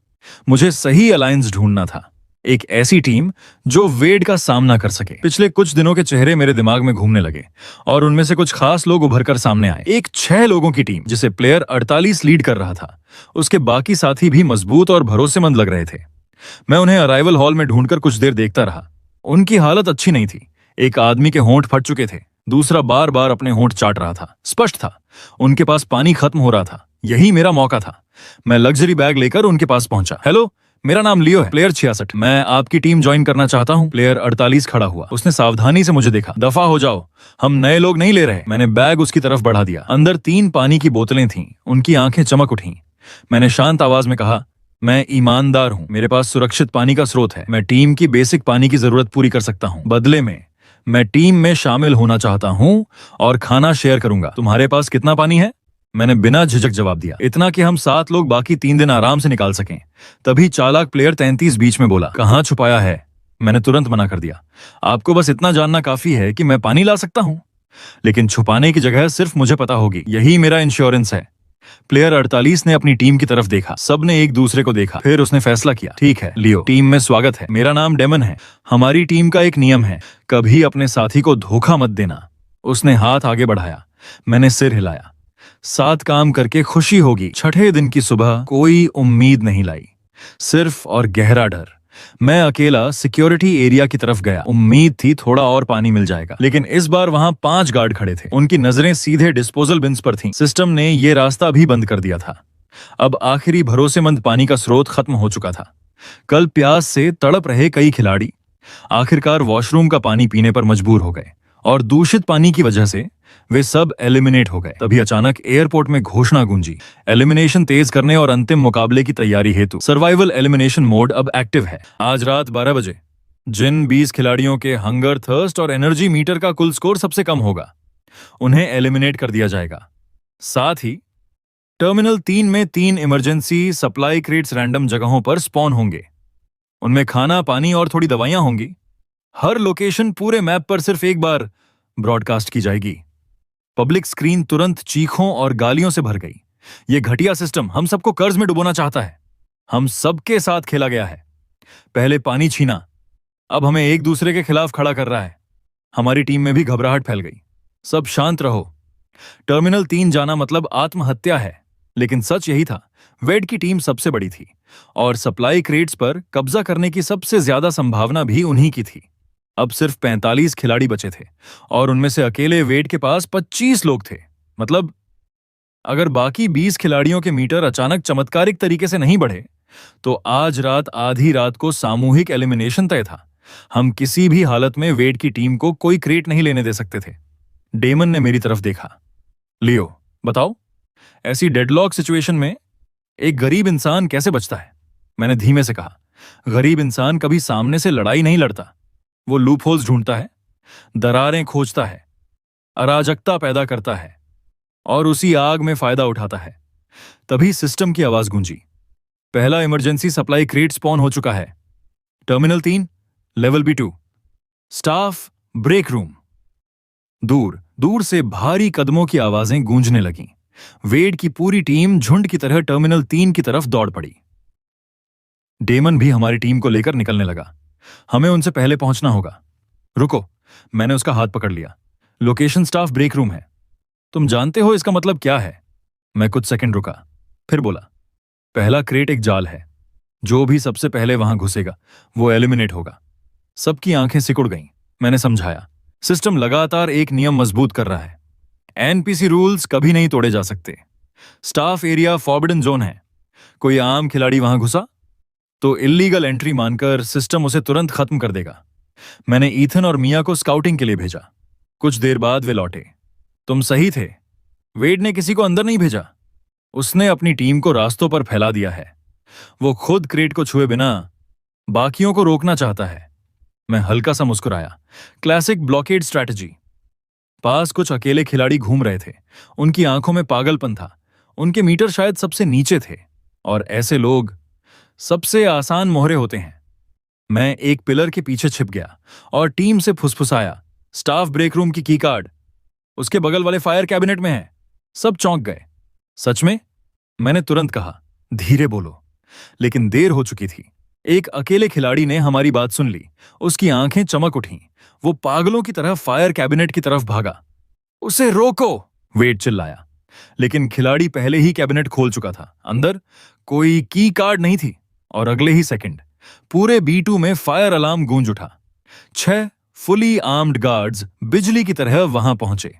मुझे सही अलायंस ढूंढना था, एक ऐसी टीम जो वेड का सामना कर सके। पिछले कुछ दिनों के चेहरे मेरे दिमाग में घूमने लगे और उनमें से कुछ खास लोग उभरकर सामने आए। एक 6 लोगों की टीम जिसे प्लेयर 48 लीड कर रहा था। उसके बाकी साथी भी मजबूत और भरोसेमंद लग रहे थे। मैं उन्हें अराइवल हॉल में ढूंढकर कुछ देर देखता रहा। उनकी हालत अच्छी नहीं थी। एक आदमी के होंठ फट चुके थे, दूसरा बार बार अपने होंठ चाट रहा था। स्पष्ट था उनके पास पानी खत्म हो रहा था। यही मेरा मौका था। मैं लग्जरी बैग लेकर उनके पास पहुंचा। हेलो, मेरा नाम लियो है, प्लेयर 66, मैं आपकी टीम ज्वाइन करना चाहता हूं। प्लेयर 48 खड़ा हुआ। उसने सावधानी से मुझे देखा। दफा हो जाओ, हम नए लोग नहीं ले रहे। मैंने बैग उसकी तरफ बढ़ा दिया। अंदर 3 पानी की बोतलें थीं। उनकी आंखें चमक उठीं। मैंने शांत आवाज में कहा, मैं ईमानदार हूं, मेरे पास सुरक्षित पानी का स्रोत है। मैं टीम की बेसिक पानी की जरूरत पूरी कर सकता हूं। बदले में मैं टीम में शामिल होना चाहता हूं और खाना शेयर करूंगा। तुम्हारे पास कितना पानी है? मैंने बिना झिझक जवाब दिया। इतना कि हम 7 लोग बाकी 3 दिन आराम से निकाल सकें। तभी चालाक प्लेयर 33 बीच में बोला, कहां छुपाया है? मैंने तुरंत मना कर दिया। आपको बस इतना जानना काफी है कि मैं पानी ला सकता हूं, लेकिन छुपाने की जगह सिर्फ मुझे पता होगी। यही मेरा इंश्योरेंस है। प्लेयर 48 ने अपनी टीम की तरफ देखा। सबने एक दूसरे को देखा, फिर उसने फैसला किया, ठीक है लियो, टीम में स्वागत है। मेरा नाम डेमन है। हमारी टीम का एक नियम है, कभी अपने साथी को धोखा मत देना। उसने हाथ आगे बढ़ाया। मैंने सिर हिलाया। साथ काम करके खुशी होगी। छठे दिन की सुबह कोई उम्मीद नहीं लाई, सिर्फ और गहरा डर। मैं अकेला सिक्योरिटी एरिया की तरफ गया। उम्मीद थी थोड़ा और पानी मिल जाएगा, लेकिन इस बार वहां 5 गार्ड खड़े थे। उनकी नजरें सीधे डिस्पोजल बिन्स पर थीं। सिस्टम ने ये रास्ता भी बंद कर दिया था। अब आखिरी भरोसेमंद पानी का स्रोत खत्म हो चुका था। कल प्यास से तड़प रहे कई खिलाड़ी आखिरकार वॉशरूम का पानी पीने पर मजबूर हो गए, और दूषित पानी की वजह से वे सब एलिमिनेट हो गए। तभी अचानक एयरपोर्ट में घोषणा गूंजी, एलिमिनेशन तेज करने और अंतिम मुकाबले की तैयारी हेतु सर्वाइवल एलिमिनेशन मोड अब एक्टिव है। आज रात 12 बजे जिन 20 खिलाड़ियों के हंगर, थर्स्ट और एनर्जी मीटर का कुल स्कोर सबसे कम होगा, उन्हें एलिमिनेट कर दिया जाएगा। साथ ही टर्मिनल 3 में 3 इमरजेंसी सप्लाई क्रेट्स रैंडम जगहों पर स्पॉन होंगे। उनमें खाना, पानी और थोड़ी दवाइयां होंगी। हर लोकेशन पूरे मैप पर सिर्फ एक बार ब्रॉडकास्ट की जाएगी। पब्लिक स्क्रीन तुरंत चीखों और गालियों से भर गई। यह घटिया सिस्टम हम सबको कर्ज में डुबोना चाहता है। हम सबके साथ खेला गया है। पहले पानी छीना, अब हमें एक दूसरे के खिलाफ खड़ा कर रहा है। हमारी टीम में भी घबराहट फैल गई। सब शांत रहो। टर्मिनल 3 जाना मतलब आत्महत्या है। लेकिन सच यही था, वेड की टीम सबसे बड़ी थी और सप्लाई क्रेट्स पर कब्जा करने की सबसे ज्यादा संभावना भी उन्हीं की थी। अब सिर्फ 45 खिलाड़ी बचे थे और उनमें से अकेले वेड के पास 25 लोग थे। मतलब अगर बाकी 20 खिलाड़ियों के मीटर अचानक चमत्कारिक तरीके से नहीं बढ़े तो आज रात आधी रात को सामूहिक एलिमिनेशन तय था। हम किसी भी हालत में वेड की टीम को कोई क्रेट नहीं लेने दे सकते थे। डेमन ने मेरी तरफ देखा। लियो, बताओ, ऐसी डेडलॉक सिचुएशन में एक गरीब इंसान कैसे बचता है? मैंने धीमे से कहा। गरीब इंसान कभी सामने से लड़ाई नहीं लड़ता। वो लूप होल्स ढूंढता है, दरारें खोजता है, अराजकता पैदा करता है और उसी आग में फायदा उठाता है। तभी सिस्टम की आवाज गूंजी। पहला इमरजेंसी सप्लाई क्रेट स्पॉन हो चुका है। Terminal 3, level B2, staff break room. दूर दूर से भारी कदमों की आवाजें गूंजने लगीं। वेड की पूरी टीम झुंड की तरह टर्मिनल 3 की तरफ दौड़ पड़ी। डेमन भी हमारी टीम को लेकर निकलने लगा। हमें उनसे पहले पहुंचना होगा। रुको, मैंने उसका हाथ पकड़ लिया। लोकेशन स्टाफ ब्रेक रूम है। तुम जानते हो इसका मतलब क्या है? मैं कुछ सेकंड रुका, फिर बोला, पहला क्रेट एक जाल है। जो भी सबसे पहले वहां घुसेगा वो एलिमिनेट होगा। सबकी आंखें सिकुड़ गईं। मैंने समझाया, सिस्टम लगातार एक नियम मजबूत कर रहा है। एनपीसी रूल्स कभी नहीं तोड़े जा सकते। स्टाफ एरिया फॉरबिडन जोन है। कोई आम खिलाड़ी वहां घुसा तो इल्लीगल एंट्री मानकर सिस्टम उसे तुरंत खत्म कर देगा। मैंने ईथन और मिया को स्काउटिंग के लिए भेजा। कुछ देर बाद वे लौटे। तुम सही थे, वेड ने किसी को अंदर नहीं भेजा। उसने अपनी टीम को रास्तों पर फैला दिया है। वो खुद क्रेट को छुए बिना बाकियों को रोकना चाहता है। मैं हल्का सा मुस्कुराया। Classic blockade strategy. पास कुछ अकेले खिलाड़ी घूम रहे थे। उनकी आंखों में पागलपन था। उनके मीटर शायद सबसे नीचे थे और ऐसे लोग सबसे आसान मोहरे होते हैं। मैं एक पिलर के पीछे छिप गया और टीम से फुसफुसाया, स्टाफ ब्रेक रूम की कार्ड उसके बगल वाले फायर कैबिनेट में है। सब चौंक गए। सच में? मैंने तुरंत कहा, धीरे बोलो। लेकिन देर हो चुकी थी। एक अकेले खिलाड़ी ने हमारी बात सुन ली। उसकी आंखें चमक उठीं। वो पागलों की तरह फायर कैबिनेट की तरफ भागा। उसे रोको, वेड चिल्लाया। लेकिन खिलाड़ी पहले ही कैबिनेट खोल चुका था। अंदर कोई की कार्ड नहीं थी और अगले ही सेकंड पूरे B2 में फायर अलार्म गूंज उठा। 6 फुली आर्म्ड गार्ड्स बिजली की तरह वहां पहुंचे।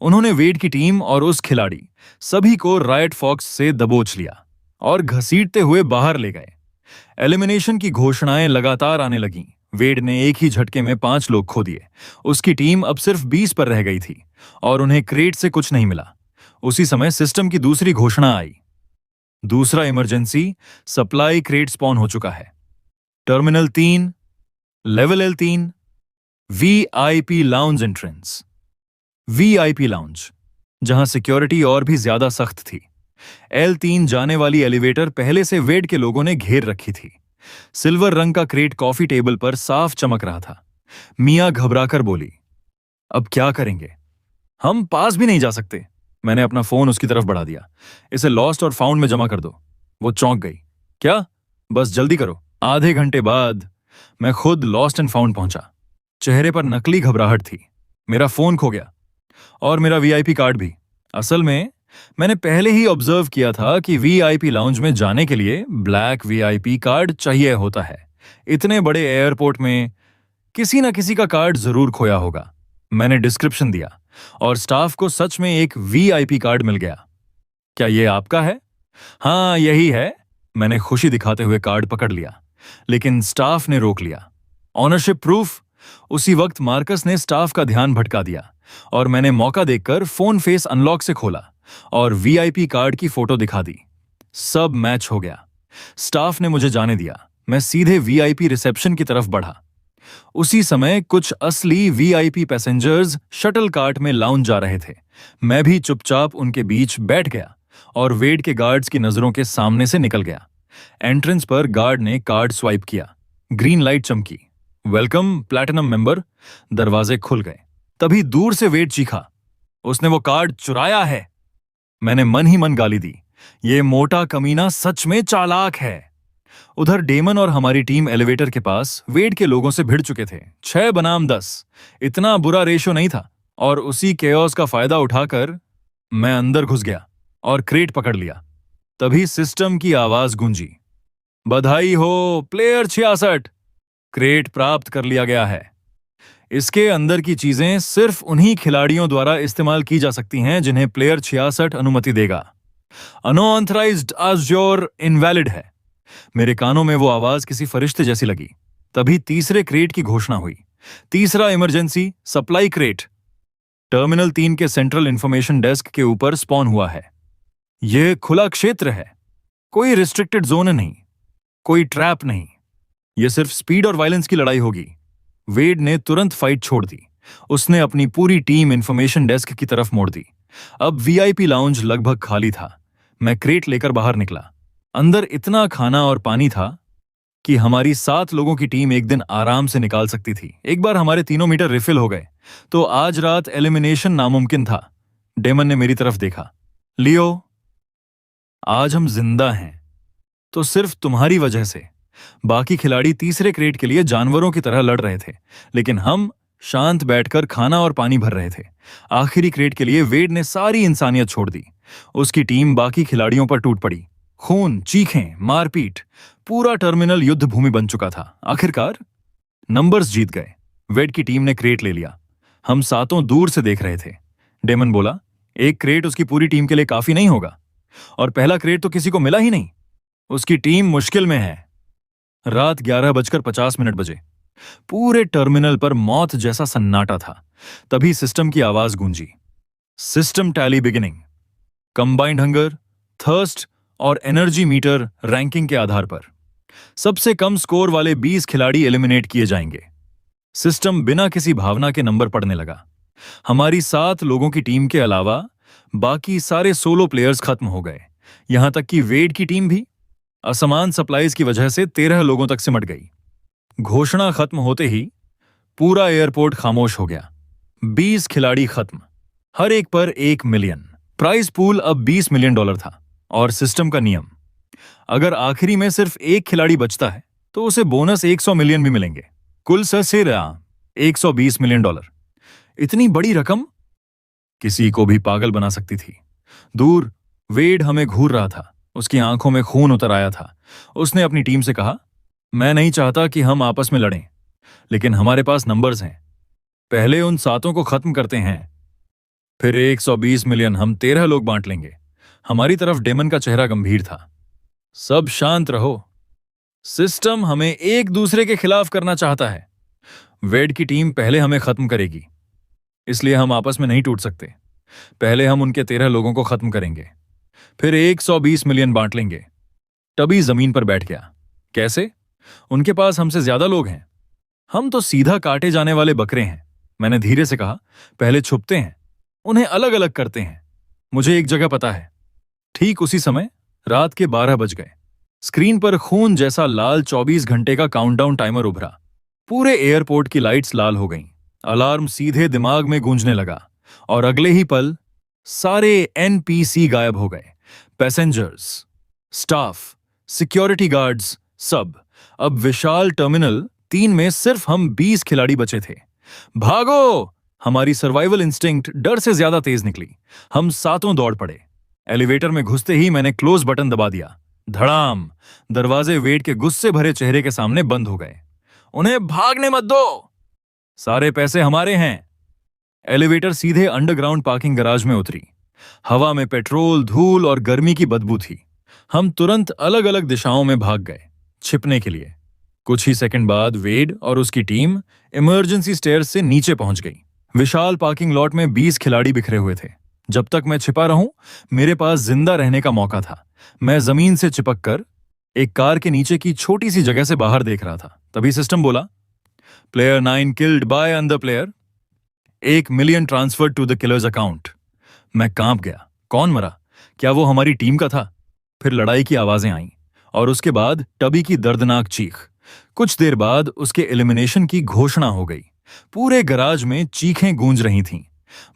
उन्होंने वेड की टीम और उस खिलाड़ी सभी को रायट फॉक्स से दबोच लिया और घसीटते हुए बाहर ले गए। एलिमिनेशन की घोषणाएं लगातार आने लगीं। वेड ने एक ही झटके में 5 लोग खो दिए। उसकी टीम अब सिर्फ 20 पर रह गई थी और उन्हें क्रेट से कुछ नहीं मिला। उसी समय सिस्टम की दूसरी घोषणा आई। दूसरा इमरजेंसी सप्लाई क्रेट स्पॉन हो चुका है। Terminal 3, level L3, VIP lounge entrance. VIP lounge, जहां सिक्योरिटी और भी ज्यादा सख्त थी। L3 जाने वाली एलिवेटर पहले से वेड के लोगों ने घेर रखी थी। सिल्वर रंग का क्रेट कॉफी टेबल पर साफ चमक रहा था। मिया घबराकर बोली, अब क्या करेंगे? हम पास भी नहीं जा सकते। मैंने अपना फोन उसकी तरफ बढ़ा दिया। इसे लॉस्ट और फाउंड में जमा कर दो। वो चौंक गई। क्या? बस जल्दी करो। आधे घंटे बाद मैं खुद लॉस्ट एंड फाउंड पहुंचा। चेहरे पर नकली घबराहट थी। मेरा फोन खो गया और मेरा वीआईपी कार्ड भी। असल में मैंने पहले ही ऑब्जर्व किया था कि वीआईपी लाउंज में जाने के लिए ब्लैक वीआईपी कार्ड चाहिए होता है। इतने बड़े एयरपोर्ट में किसी ना किसी का कार्ड जरूर खोया होगा। मैंने डिस्क्रिप्शन दिया और स्टाफ को सच में एक वीआईपी कार्ड मिल गया। क्या ये आपका है? हाँ, यही है। मैंने खुशी दिखाते हुए कार्ड पकड़ लिया, लेकिन स्टाफ ने रोक लिया। Ownership proof? उसी वक्त मार्कस ने स्टाफ का ध्यान भटका दिया और मैंने मौका देखकर फोन फेस अनलॉक से खोला और वीआईपी कार्ड की फोटो दिखा दी। सब मैच हो गया। स्टाफ ने मुझे जाने दिया। मैं सीधे वीआईपी रिसेप्शन की तरफ बढ़ा। उसी समय कुछ असली वीआईपी पैसेंजर्स शटल कार्ट में लाउंज जा रहे थे। मैं भी चुपचाप उनके बीच बैठ गया और वेड के गार्ड्स की नजरों के सामने से निकल गया। एंट्रेंस पर गार्ड ने कार्ड स्वाइप किया। ग्रीन लाइट चमकी। Welcome platinum member. दरवाजे खुल गए। तभी दूर से वेड चीखा, उसने वो कार्ड चुराया है। मैंने मन ही मन गाली दी। ये मोटा कमीना सच में चालाक है। उधर डेमन और हमारी टीम एलिवेटर के पास वेड के लोगों से भिड़ चुके थे। 6 बनाम 10। इतना बुरा रेशो नहीं था। और उसी केओस का फायदा उठाकर मैं अंदर घुस गया और क्रेट पकड़ लिया। तभी सिस्टम की आवाज गूंजी, बधाई हो प्लेयर 66, क्रेट प्राप्त कर लिया गया है। इसके अंदर की चीजें सिर्फ उन्हीं खिलाड़ियों द्वारा इस्तेमाल की जा सकती हैं जिन्हें प्लेयर 66 अनुमति देगा। अनऑथराइज्ड अज़्योर इनवैलिड है। मेरे कानों में वो आवाज किसी फरिश्ते जैसी लगी। तभी तीसरे क्रेट की घोषणा हुई। तीसरा इमरजेंसी सप्लाई क्रेट टर्मिनल 3 के सेंट्रल इंफॉर्मेशन डेस्क के ऊपर स्पॉन हुआ है। यह खुला क्षेत्र है। कोई रिस्ट्रिक्टेड जोन नहीं, कोई ट्रैप नहीं। यह सिर्फ स्पीड और वायलेंस की लड़ाई होगी। वेड ने तुरंत फाइट छोड़ दी। उसने अपनी पूरी टीम इंफॉर्मेशन डेस्क की तरफ मोड़ दी। अब वीआईपी लाउंज लगभग खाली था। मैं क्रेट लेकर बाहर निकला। अंदर इतना खाना और पानी था कि हमारी 7 लोगों की टीम एक दिन आराम से निकाल सकती थी। एक बार हमारे 3 मीटर रिफिल हो गए तो आज रात एलिमिनेशन नामुमकिन था। डेमन ने मेरी तरफ देखा। लियो, आज हम जिंदा हैं तो सिर्फ तुम्हारी वजह से। बाकी खिलाड़ी तीसरे क्रेट के लिए जानवरों की तरह लड़ रहे थे, लेकिन हम शांत बैठकर खाना और पानी भर रहे थे। आखिरी क्रेट के लिए वेड ने सारी इंसानियत छोड़ दी। उसकी टीम बाकी खिलाड़ियों पर टूट पड़ी। खून, चीखें, मारपीट, पूरा टर्मिनल युद्ध भूमि बन चुका था। आखिरकार नंबर्स जीत गए। वेड की टीम ने क्रेट ले लिया। हम 7 दूर से देख रहे थे। डेमन बोला, एक क्रेट उसकी पूरी टीम के लिए काफी नहीं होगा, और पहला क्रेट तो किसी को मिला ही नहीं। उसकी टीम मुश्किल में है। रात 11:50 बजे। पूरे टर्मिनल पर मौत जैसा सन्नाटा था। तभी सिस्टम की आवाज गूंजी, system tally beginning. Combined hunger, thirst और एनर्जी मीटर रैंकिंग के आधार पर सबसे कम स्कोर वाले 20 खिलाड़ी एलिमिनेट किए जाएंगे। सिस्टम बिना किसी भावना के नंबर पढ़ने लगा। हमारी 7 लोगों की टीम के अलावा बाकी सारे सोलो प्लेयर्स खत्म हो गए, यहां तक कि वेड की टीम भी असमान सप्लाईज की वजह से 13 लोगों तक सिमट गई। घोषणा खत्म होते ही पूरा एयरपोर्ट खामोश हो गया। 20 खिलाड़ी खत्म, हर एक पर 1 मिलियन। प्राइज पूल अब $20 मिलियन था और सिस्टम का नियम, अगर आखिरी में सिर्फ एक खिलाड़ी बचता है तो उसे बोनस 100 मिलियन भी मिलेंगे। कुल ससेरा $120 मिलियन। इतनी बड़ी रकम किसी को भी पागल बना सकती थी। दूर वेड हमें घूर रहा था। उसकी आंखों में खून उतर आया था। उसने अपनी टीम से कहा, मैं नहीं चाहता कि हम आपस में लड़ें, लेकिन हमारे पास नंबर्स हैं। पहले उन 7 को खत्म करते हैं, फिर 120 मिलियन हम 13 लोग बांट लेंगे। हमारी तरफ डेमन का चेहरा गंभीर था। सब शांत रहो। सिस्टम हमें एक दूसरे के खिलाफ करना चाहता है। वेड की टीम पहले हमें खत्म करेगी, इसलिए हम आपस में नहीं टूट सकते। पहले हम उनके 13 लोगों को खत्म करेंगे, फिर 120 मिलियन बांट लेंगे। टबी जमीन पर बैठ गया। कैसे? उनके पास हमसे ज्यादा लोग हैं। हम तो सीधा काटे जाने वाले बकरे हैं। मैंने धीरे से कहा, पहले छुपते हैं, उन्हें अलग अलग करते हैं। मुझे एक जगह पता है। ठीक उसी समय रात के 12 बज गए। स्क्रीन पर खून जैसा लाल 24 घंटे का काउंटडाउन टाइमर उभरा। पूरे एयरपोर्ट की लाइट्स लाल हो गईं। अलार्म सीधे दिमाग में गूंजने लगा और अगले ही पल सारे एनपीसी गायब हो गए। पैसेंजर्स, स्टाफ, सिक्योरिटी गार्ड्स, सब। अब विशाल टर्मिनल 3 में सिर्फ हम 20 खिलाड़ी बचे थे। भागो! हमारी सर्वाइवल इंस्टिंक्ट डर से ज्यादा तेज निकली। हम सातों दौड़ पड़े। एलिवेटर में घुसते ही मैंने क्लोज बटन दबा दिया। धड़ाम! दरवाजे वेड के गुस्से भरे चेहरे के सामने बंद हो गए। उन्हें भागने मत दो! सारे पैसे हमारे हैं। एलिवेटर सीधे अंडरग्राउंड पार्किंग गराज में उतरी। हवा में पेट्रोल, धूल और गर्मी की बदबू थी। हम तुरंत अलग अलग दिशाओं में भाग गए, छिपने के लिए। कुछ ही सेकंड बाद वेड और उसकी टीम इमरजेंसी स्टेयर्स से नीचे पहुंच गई। विशाल पार्किंग लॉट में 20 खिलाड़ी बिखरे हुए थे। जब तक मैं छिपा रहूं, मेरे पास जिंदा रहने का मौका था। मैं जमीन से चिपक कर एक कार के नीचे की छोटी सी जगह से बाहर देख रहा था। तभी सिस्टम बोला, player 9 killed by another player, 1 million transfer to the killer's account. मैं कांप गया। कौन मरा? क्या वो हमारी टीम का था? फिर लड़ाई की आवाजें आईं और उसके बाद टबी की दर्दनाक चीख। कुछ देर बाद उसके एलिमिनेशन की घोषणा हो गई। पूरे गराज में चीखें गूंज रही थीं।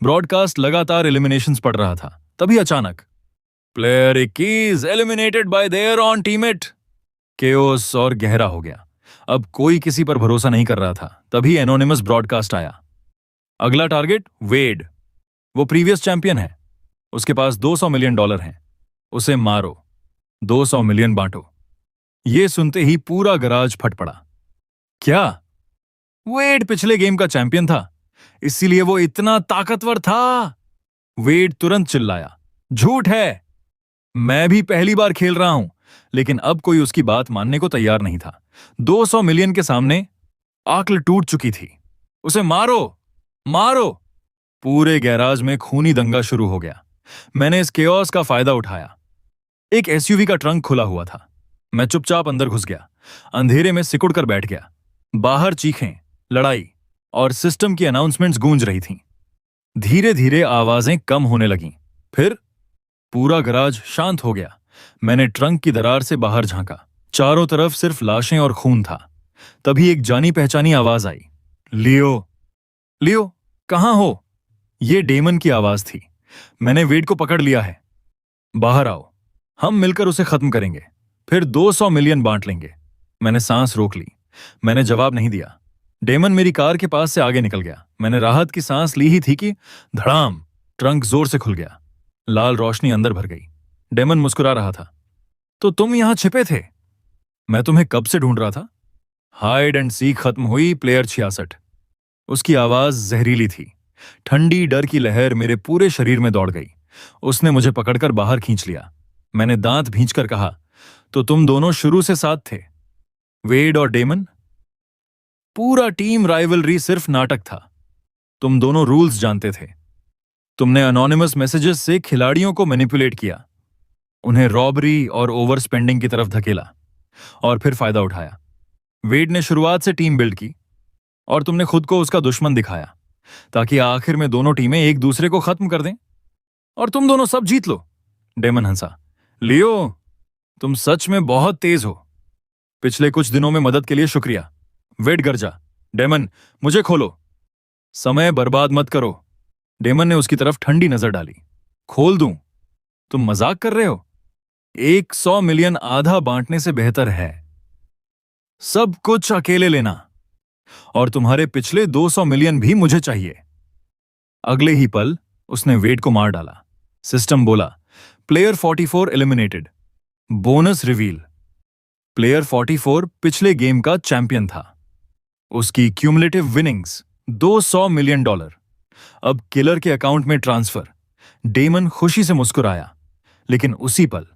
ब्रॉडकास्ट लगातार एलिमिनेशंस पढ़ रहा था। तभी अचानक, player 21 eliminated bye there on teammate. Chaos और गहरा हो गया। अब कोई किसी पर भरोसा नहीं कर रहा था। तभी एनोनिमस ब्रॉडकास्ट आया, अगला टारगेट वेड। वो प्रीवियस चैंपियन है। उसके पास $200 मिलियन हैं। उसे मारो, 200 मिलियन बांटो। ये सुनते ही पूरा गराज फट पड़ा। क्या? वेड पिछले गेम का चैंपियन था, इसीलिए वो इतना ताकतवर था? वेड तुरंत चिल्लाया, झूठ है। मैं भी पहली बार खेल रहा हूं। लेकिन अब कोई उसकी बात मानने को तैयार नहीं था। 200 मिलियन के सामने आंकल टूट चुकी थी। उसे मारो, मारो! पूरे गैराज में खूनी दंगा शुरू हो गया। मैंने इस केओस का फायदा उठाया। एक एसयूवी का ट्रंक खुला हुआ था। मैं चुपचाप अंदर घुस गया। अंधेरे में सिकुड़ कर बैठ गया। बाहर चीखें, लड़ाई और सिस्टम की अनाउंसमेंट्स गूंज रही थीं। धीरे धीरे आवाजें कम होने लगीं। फिर पूरा गराज शांत हो गया। मैंने ट्रंक की दरार से बाहर झांका। चारों तरफ सिर्फ लाशें और खून था। तभी एक जानी पहचानी आवाज आई, लियो, लियो, कहां हो? यह डेमन की आवाज थी। मैंने वेड को पकड़ लिया है। बाहर आओ, हम मिलकर उसे खत्म करेंगे, फिर 200 मिलियन बांट लेंगे। मैंने सांस रोक ली। मैंने जवाब नहीं दिया। डेमन मेरी कार के पास से आगे निकल गया। मैंने राहत की सांस ली ही थी कि धड़ाम! ट्रंक जोर से खुल गया। लाल रोशनी अंदर भर गई। डेमन मुस्कुरा रहा था। तो तुम यहां छिपे थे? मैं तुम्हें कब से ढूंढ रहा था। हाइड एंड सीक खत्म हुई, प्लेयर 66। उसकी आवाज जहरीली थी। ठंडी डर की लहर मेरे पूरे शरीर में दौड़ गई। उसने मुझे पकड़कर बाहर खींच लिया। मैंने दांत भींचकर कहा, तो तुम दोनों शुरू से साथ थे, वेड और डेमन? पूरा टीम राइवलरी सिर्फ नाटक था। तुम दोनों रूल्स जानते थे। तुमने अनोनिमस मैसेजेस से खिलाड़ियों को मैनिपुलेट किया, उन्हें रॉबरी और ओवर स्पेंडिंग की तरफ धकेला और फिर फायदा उठाया। वेड ने शुरुआत से टीम बिल्ड की और तुमने खुद को उसका दुश्मन दिखाया ताकि आखिर में दोनों टीमें एक दूसरे को खत्म कर दें और तुम दोनों सब जीत लो। डेमन हंसा। लियो, तुम सच में बहुत तेज हो। पिछले कुछ दिनों में मदद के लिए शुक्रिया। वेड गरजा। डेमन, मुझे खोलो। समय बर्बाद मत करो। डेमन ने उसकी तरफ ठंडी नजर डाली। खोल दूं? तुम मजाक कर रहे हो? 100 मिलियन आधा बांटने से बेहतर है। सब कुछ अकेले लेना। और तुम्हारे पिछले 200 मिलियन भी मुझे चाहिए। अगले ही पल उसने वेड को मार डाला। सिस्टम बोला, player 44 eliminated. Bonus reveal, player 44 पिछले गेम का चैंपियन था। उसकी क्यूमुलेटिव विनिंग्स $200 मिलियन। अब किलर के अकाउंट में ट्रांसफर। डेमन खुशी से मुस्कुराया। लेकिन उसी पल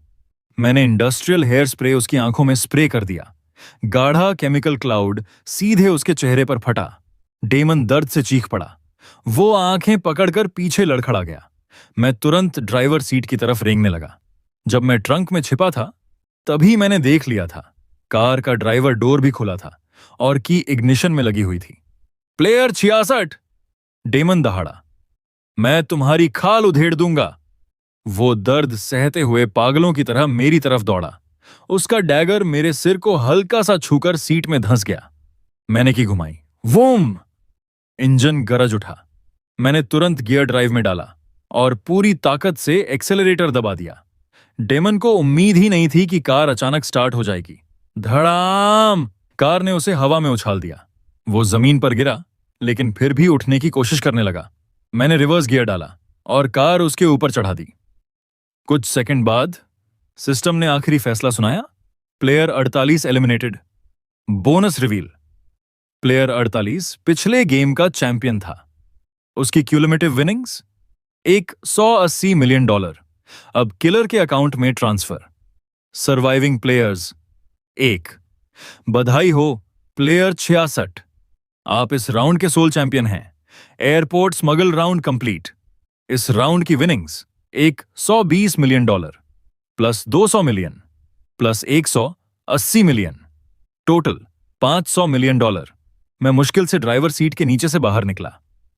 मैंने इंडस्ट्रियल हेयर स्प्रे उसकी आंखों में स्प्रे कर दिया। गाढ़ा केमिकल क्लाउड सीधे उसके चेहरे पर फटा। डेमन दर्द से चीख पड़ा। वो आंखें पकड़कर पीछे लड़खड़ा गया। मैं तुरंत ड्राइवर सीट की तरफ रेंगने लगा। जब मैं ट्रंक में छिपा था तभी मैंने देख लिया था, कार का ड्राइवर डोर भी खुला था और की इग्निशन में लगी हुई थी। प्लेयर 66, डेमन दहाड़ा। मैं तुम्हारी खाल उधेड़ दूंगा। वो दर्द सहते हुए पागलों की तरह मेरी तरफ दौड़ा। उसका डैगर मेरे सिर को हल्का सा छूकर सीट में धंस गया। मैंने की घुमाई। वूम! इंजन गरज उठा। मैंने तुरंत गियर ड्राइव में डाला और पूरी ताकत से एक्सेलरेटर दबा दिया। डेमन को उम्मीद ही नहीं थी कि कार अचानक स्टार्ट हो जाएगी। धड़ाम! कार ने उसे हवा में उछाल दिया। वो जमीन पर गिरा, लेकिन फिर भी उठने की कोशिश करने लगा। मैंने रिवर्स गियर डाला और कार उसके ऊपर चढ़ा दी। कुछ सेकंड बाद सिस्टम ने आखिरी फैसला सुनाया। Player 48 eliminated. Bonus reveal. Player 48 पिछले गेम का चैंपियन था। उसकी क्यूमुलेटिव विनिंग्स $180 मिलियन। अब किलर के अकाउंट में ट्रांसफर। Surviving players 1। बधाई हो प्लेयर 66, आप इस राउंड के सोल चैंपियन हैं। Airport smuggle round complete. इस राउंड की winnings $120 million plus 200 million plus 180 million, total $500 million. मैं मुश्किल से ड्राइवर सीट के नीचे से बाहर निकला।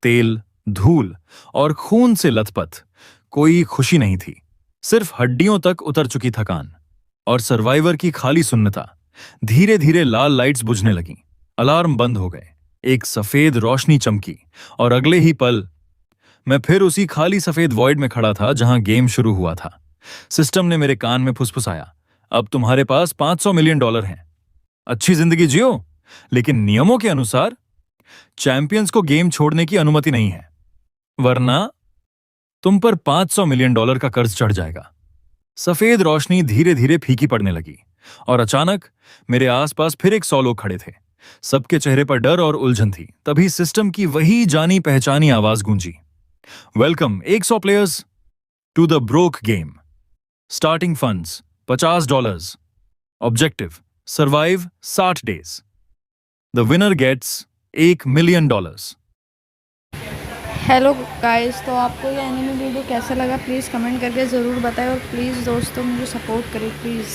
तेल, धूल और खून से लथपथ। कोई खुशी नहीं थी, सिर्फ हड्डियों तक उतर चुकी थकान और सर्वाइवर की खाली सुन्नता। धीरे धीरे लाल लाइट्स बुझने लगीं। अलार्म बंद हो गए। एक सफेद रोशनी चमकी और अगले ही पल मैं फिर उसी खाली सफेद वॉइड में खड़ा था जहां गेम शुरू हुआ था। सिस्टम ने मेरे कान में फुसफुसाया, अब तुम्हारे पास $500 मिलियन हैं। अच्छी जिंदगी जियो, लेकिन नियमों के अनुसार चैंपियंस को गेम छोड़ने की अनुमति नहीं है, वरना तुम पर $500 मिलियन का कर्ज चढ़ जाएगा। सफेद रोशनी धीरे धीरे फीकी पड़ने लगी और अचानक मेरे आसपास फिर 100 लोग खड़े थे। सबके चेहरे पर डर और उलझन थी। तभी सिस्टम की वही जानी पहचानी आवाज गूंजी, welcome 100 players to the broke game. Starting funds $50। Objective survive 60 days. The winner gets $1 million. Hello guys, तो आपको ये एनिमे वीडियो कैसा लगा प्लीज़ कमेंट करके ज़रूर बताएं और प्लीज़ दोस्तों मुझे सपोर्ट करें प्लीज़।